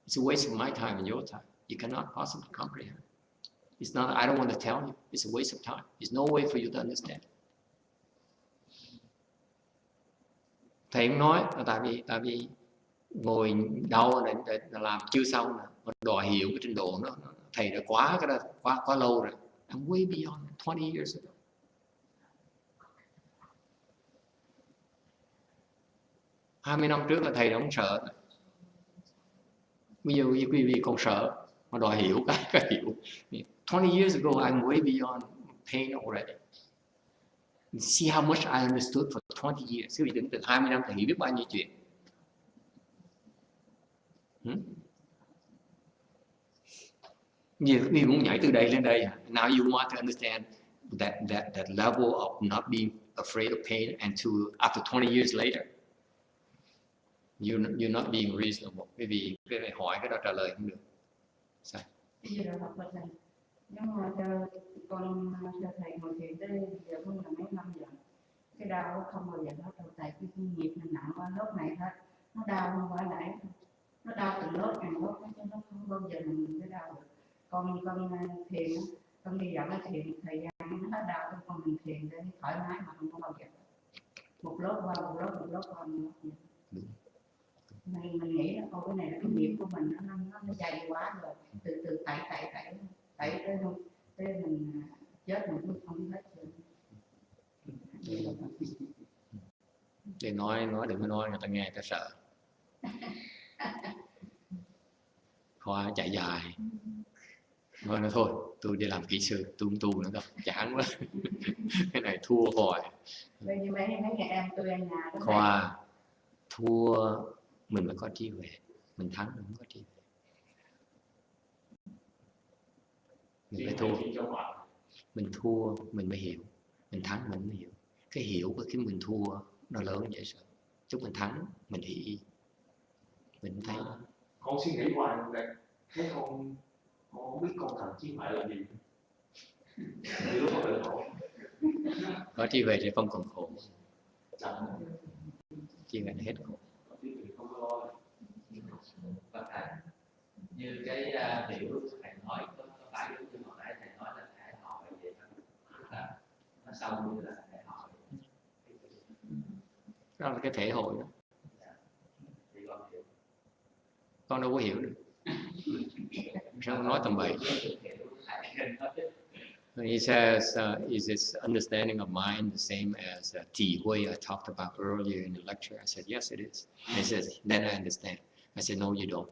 It's a waste of my time and your time. You cannot possibly comprehend. It's not, I don't want to tell you. It's a waste of time. There's no way for you to understand. Thầy cũng nói là tại vì ngồi đau này làm chưa xong nè, mà đòi hiểu cái trình độ nó thầy đã quá lâu rồi. I'm way beyond 20 years ago. Hai mươi năm trước là thầy đã không sợ. Bây giờ quý vị còn sợ mà đòi hiểu cái hiểu. 20 years ago, I'm way beyond pain already. See how much I understood for 20 years. Quý vị tưởng tượng 20 năm thầy hiểu biết bao nhiêu chuyện. Nhiều quý vị muốn nhảy từ đây lên đây. Now you want to understand that level of not being afraid of pain and to after 20 years later. You're not being reasonable. Quý vị hỏi cái đó trả lời không được. Sao? Nhưng mà con cho thầy ngồi thiền tới giờ cũng là mấy năm rồi. Cái đau không bao giờ hết đâu, tại cái nghiệp mình nặng qua lớp này hết. Nó đau không phải nãy, nó đau từng lớp chứ nó không bao giờ mình cái đau được. Con thiền, con đi dạo cái thiền thời gian nó hết đau, con mình thiền để thoải mái mà không có bao giờ. Một lớp qua một lớp qua một lớp. Mình nghĩ là cái này là cái nghiệp của mình nó dày quá rồi, từ tẩy tới mình chết mình cũng không hết rồi. Để nói đừng có nói, người ta nghe người ta sợ. Khoa chạy dài. Nói thôi, tôi đi làm kỹ sư, tôi không tu nữa đâu, chán quá. Cái này thua hoài. Mấy ngày em tôi ở nhà đó. Khoa thua mình mới có trí huệ, mình thắng mình không có trí huệ. Mình phải thua, mình thua mình mới hiểu, mình thắng mình mới hiểu. Cái hiểu của khi mình thua nó lớn vậy sao? Chúc mình thắng mình thì mình thấy. Con suy nghĩ hoài vậy, thế con không biết con cần trí huệ là gì. Thì lúc mà khổ. Có trí huệ thì không còn khổ. Trí huệ hết khổ. Như cái biểu thầy nói có phải giống như hồi nãy thầy nói là thể hỏi vậy đó, nó xong như là thể hỏi. Đó là cái thể hội đó. Thì con hiểu. Con đâu có hiểu được. Sao con nói tầm bậy? He says, is this understanding of mind the same as Ti Hui I talked about earlier in the lecture? I said, yes, it is. And he says, then I understand. I said, no, you don't.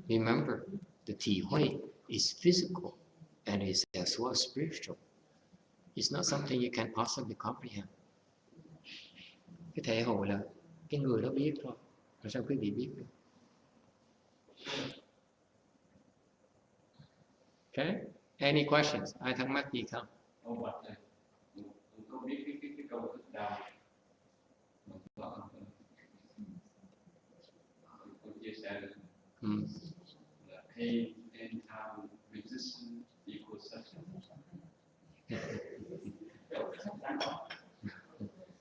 Remember, the Ti Hui is physical and is as well spiritual. It's not something you can possibly comprehend. Cái thể hội là cái người đó biết thôi. Rồi sao quý vị biết được? Okay? Any questions? Ai thắc mắc gì không? Ông Bạch này, con biết cái câu thức đau. Con chia sẻ là pain and time resistance equals suffering.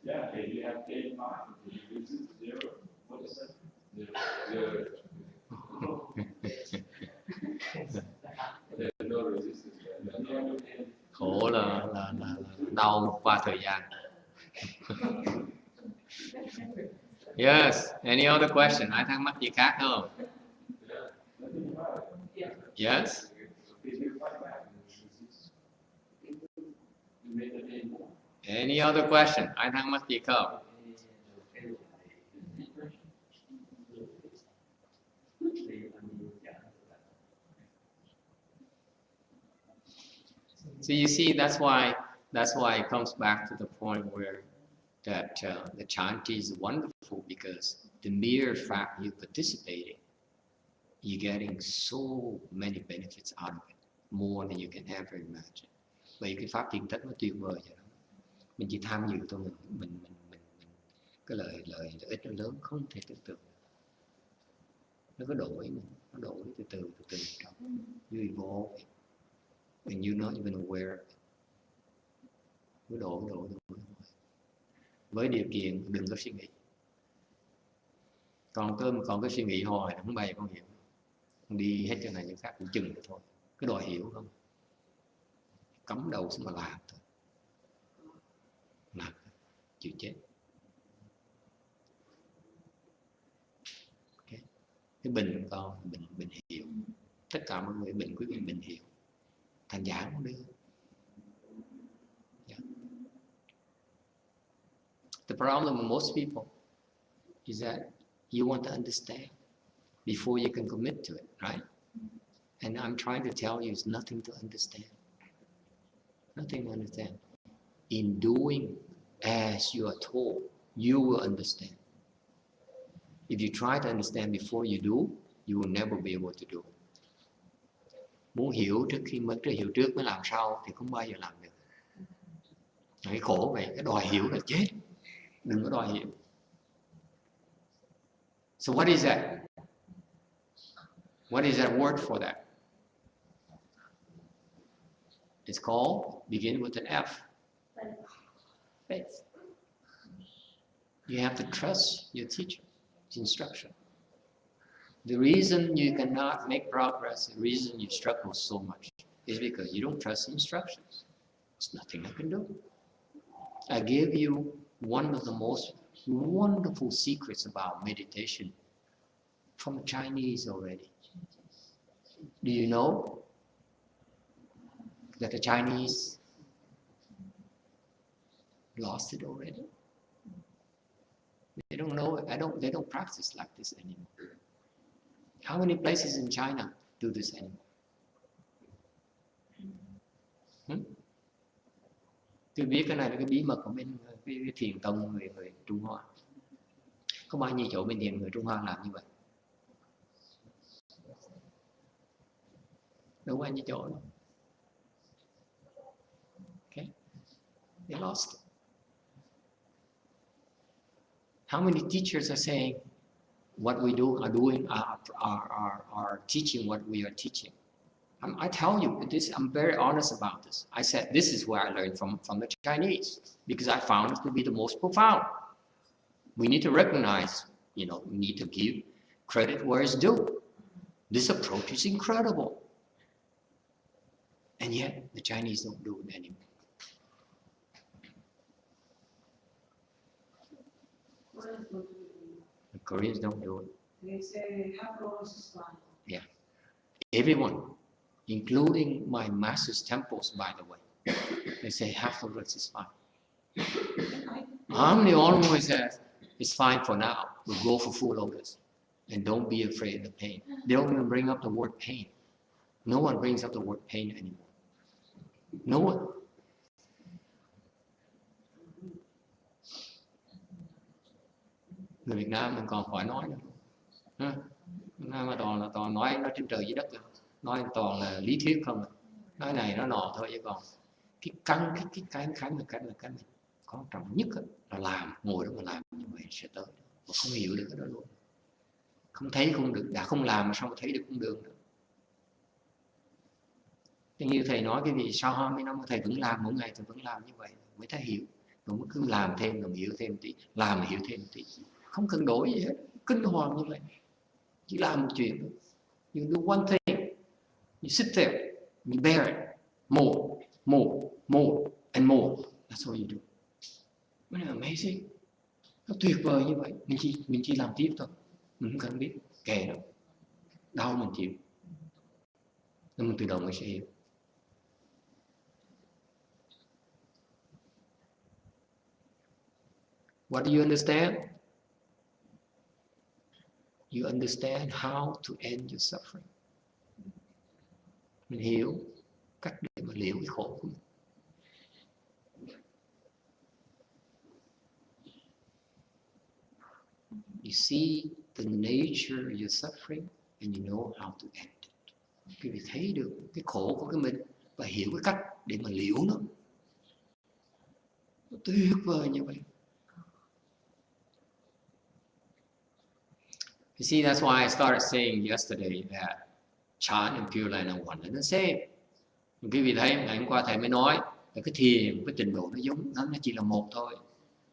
Yeah, okay, you have pain in mind, you resist Khổ là đau qua thời gian. Yes, any other question? Ai thắc mắc gì khác không? Yes. Any other question? Ai thắc mắc gì không? So you see, that's why it comes back to the point where that the chant is wonderful, because the mere fact you participating, you're getting so many benefits out of it, more than you can ever imagine. Vậy cái pháp thiền thất nó tuyệt vời vậy đó. Mình chỉ tham dự thôi, mình cái lợi ích nó lớn không thể tưởng tượng. Nó có đổi mình, nó đổi từ từ trong. You evolve and you're not even aware of it. Cứ đổi. Với điều kiện đừng có suy nghĩ. Còn cái suy nghĩ hoài không bay con hiểu. Đi hết chỗ này chỗ khác cũng chừng nữa thôi. Cứ đòi hiểu không? Cắm đầu xuống mà làm thôi. Làm chịu chết. Okay. Cái bình con bình hiểu. Tất cả mọi người bình, quý vị bình hiểu. Thành giả cũng được. Yeah. The problem with most people is that you want to understand before you can commit to it, right? And I'm trying to tell you, it's nothing to understand. Nothing to understand. In doing as you are told, you will understand. If you try to understand before you do, you will never be able to do it. Muốn hiểu trước khi mới hiểu trước mới làm sau thì không bao giờ làm được. Cái khổ vậy, cái đòi hiểu là chết. Đừng có đòi hiểu. So what is that? What is that word for that? It's called, begin with an F. Faith. You have to trust your teacher's instruction. The reason you cannot make progress, the reason you struggle so much, is because you don't trust the instructions. There's nothing I can do. I gave you one of the most wonderful secrets about meditation from Chinese already. Do you know that the Chinese lost it already? They don't know it. They don't practice like this anymore. How many places in China do this anymore? Tôi biết cái này là cái bí mật của bên cái thiền tông người Trung Hoa. Có bao nhiêu chỗ bên thiền người Trung Hoa làm như vậy? Đâu bao nhiêu chỗ đâu. Okay. They lost it. How many teachers are saying what we do are doing are teaching what we are teaching? I tell you this, I'm very honest about this. I said this is where I learned from the Chinese, because I found it to be the most profound. We need to recognize, we need to give credit where it's due. This approach is incredible. And yet the Chinese don't do it anymore. The Koreans don't do it. They say half lotus is fine. Yeah. Everyone, including my master's temples, by the way, they say half lotus is fine. I'm the only one who says it's fine for now. We'll go for full lotus. And don't be afraid of the pain. They don't even bring up the word pain. No one brings up the word pain anymore. No one. Người Việt Nam mình còn khỏi nói nữa. Việt Nam mà toàn nói trên trời dưới đất rồi. Nói toàn là lý thuyết không. Nói này nó nọ thôi chứ còn cái căn quan trọng nhất là làm, ngồi đó mà làm như vậy sẽ tới. Mà không hiểu được cái đó luôn. Không thấy không được, đã không làm mà sao mà thấy được không được nữa. Thế như thầy nói cái gì sau 20 năm thầy vẫn làm, mỗi ngày thầy vẫn làm như vậy mới thấy hiểu. Rồi mới cứ làm thêm, rồi hiểu thêm tí, làm hiểu thêm tí. không cần đổi gì hết, kinh hoàng như vậy, chỉ làm một chuyện thôi. You do one thing, you sit there, you bear it, more, and more. That's all you do. Nó là amazing, nó tuyệt vời như vậy. Mình chỉ làm tiếp thôi, mình không cần biết kệ đâu, đau mình chịu, nên mình tự động mình sẽ hiểu. What do you understand? You understand how to end your suffering. Mình hiểu cách để mà liễu cái khổ của mình. You see the nature of your suffering and you know how to end it. Quý vị thấy được cái khổ của cái mình và hiểu cái cách để mà liễu nó. Nó tuyệt vời như vậy. You see, that's why I started saying yesterday that chant and Pure Land are one and the same. Quý vị thấy ngày hôm qua thầy mới nói là cái thiền, cái trình độ nó giống, nó chỉ là một thôi.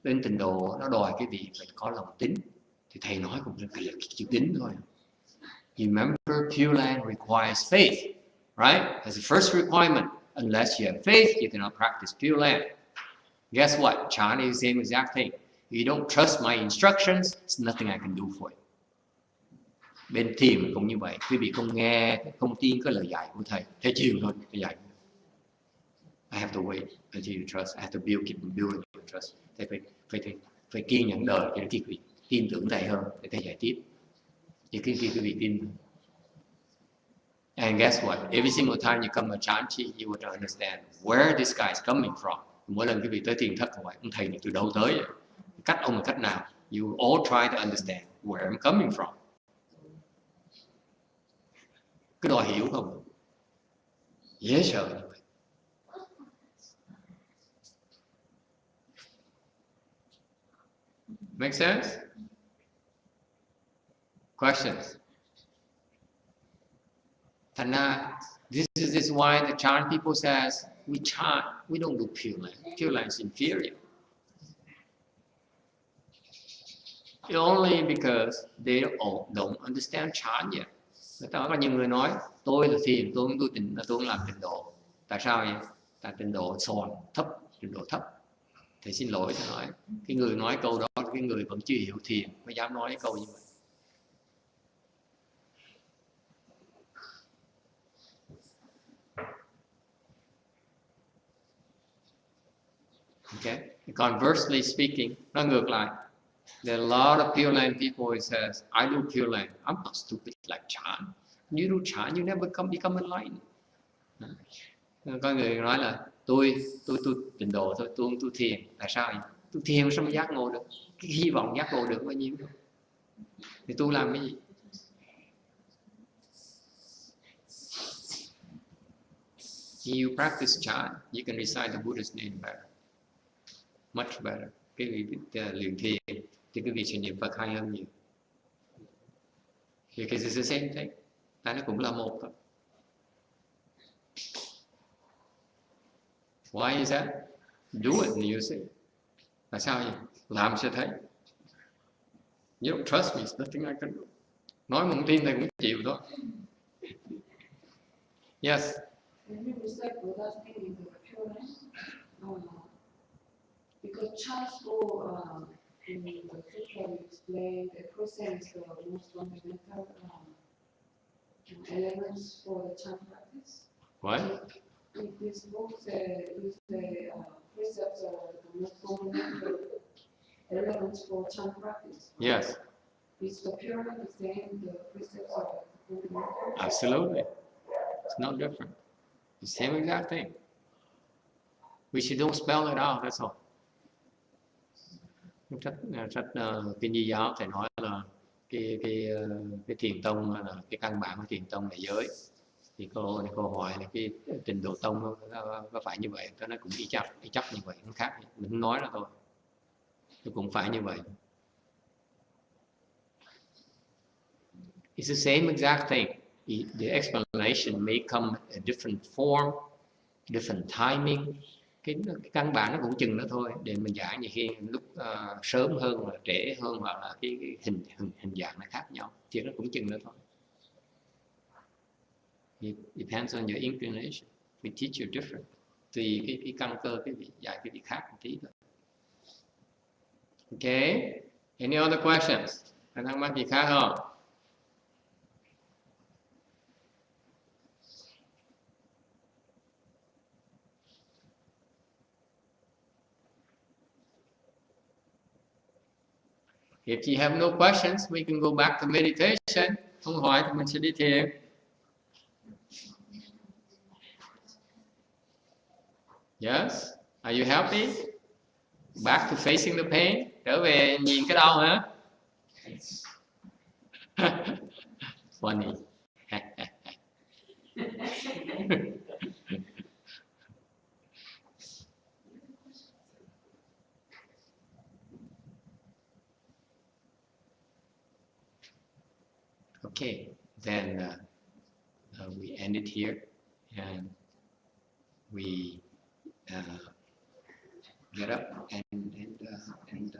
Bên trình độ nó đòi cái vị phải có lòng tín, thì thầy nói cũng là cái chữ tín thôi. You remember, Pure Land requires faith, right? As the first requirement. Unless you have faith, you cannot practice Pure Land. Guess what? Chant is the same exact thing. If you don't trust my instructions, there's nothing I can do for you. Bên thiền cũng như vậy, quý vị không nghe, không tin cái lời dạy của thầy, thầy chịu thôi, thầy dạy. I have to wait until you trust. I have to keep building your trust. Thầy phải kiên nhẫn đời cho quý vị tin tưởng thầy hơn để thầy dạy tiếp. Thì khi quý vị tin. And guess what? Every single time you come to Chanchi, you will understand where this guy is coming from. Mỗi lần quý vị tới thiền thất như vậy, ông thầy này từ đâu tới vậy? Cách ông là cách nào? You all try to understand where I'm coming from. Cứ đòi hiểu không? Dễ sợ như vậy. Make sense? Questions? Thành ra, this is why the chant people says, we chant, we don't do Pure Land. Pure Land is inferior. Only because they don't understand chant yet. Người ta có nhiều người nói, tôi là thiền, tôi không làm trình độ. Tại sao vậy? Tại trình độ trình độ thấp. Thầy xin lỗi, thầy nói, cái người nói câu đó, cái người vẫn chưa hiểu thiền, mới dám nói cái câu như vậy. Okay. Conversely speaking, nó ngược lại. There are a lot of Pure Land people who says, I do Pure Land. I'm not stupid like Chan. You do Chan, you never become enlightened. Có người nói là tôi trình độ thôi, tôi thiền. Tại sao vậy? Tôi thiền sao mà giác ngộ được? Cái hy vọng giác ngộ được bao nhiêu? Thì tôi làm cái gì? If you practice Chan, you can recite the Buddha's name better. Much better. Cái vị luyện thiền thì cái vị sẽ niệm Phật hay hơn nhiều. Because it's the same thing. Nó cũng là một thôi. Why is that? Do it and you see. Tại sao vậy? Làm sẽ thấy. You don't trust me, it's nothing I can do. Nói mà không tin thầy cũng chịu thôi. Yes. Because Charles in the scripture explained the process of the most fundamental elements for the chant practice. What? In this book, use the precepts of the most fundamental elements for chant practice. Yes. Is the Pure Land the same, the precepts of the fundamental? Absolutely. It's no different. The same exact thing. We should don't spell it out, that's all. Sách Kinh Di Giáo thầy nói là cái thiền tông là cái căn bản của thiền tông là giới. Thì cô hỏi là cái trình độ tông có phải như vậy? Nó cũng y chắc như vậy, không khác. Mình không nói là thôi. Nó cũng phải như vậy. It's the same exact thing. The explanation may come in a different form, different timing, cái căn bản nó cũng chừng đó thôi. Để mình giảng nhiều khi lúc sớm hơn hoặc trễ hơn, hoặc là cái hình dạng nó khác nhau, thì nó cũng chừng đó thôi. It depends on your inclination. We teach you different. Tùy cái căn cơ cái vị dạy cái vị khác một tí thôi. Okay. Any other questions? Anh thắc mắc gì khác không? If you have no questions, we can go back to meditation. Không hỏi thì mình sẽ đi thiền. Yes? Are you happy? Back to facing the pain? Trở về nhìn cái đau hả? Funny. Okay, then we end it here, and we get up and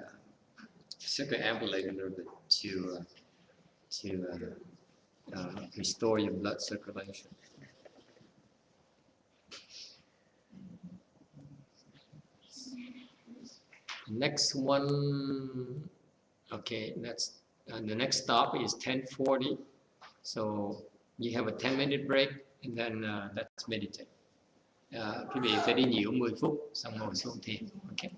circumambulate a little bit to restore your blood circulation. Next one, okay, the next stop is 10:40, so you have a 10-minute break, and then let's meditate. Quý vị phải đi nhiều 10 phút, xong ngồi xuống thiền. Okay.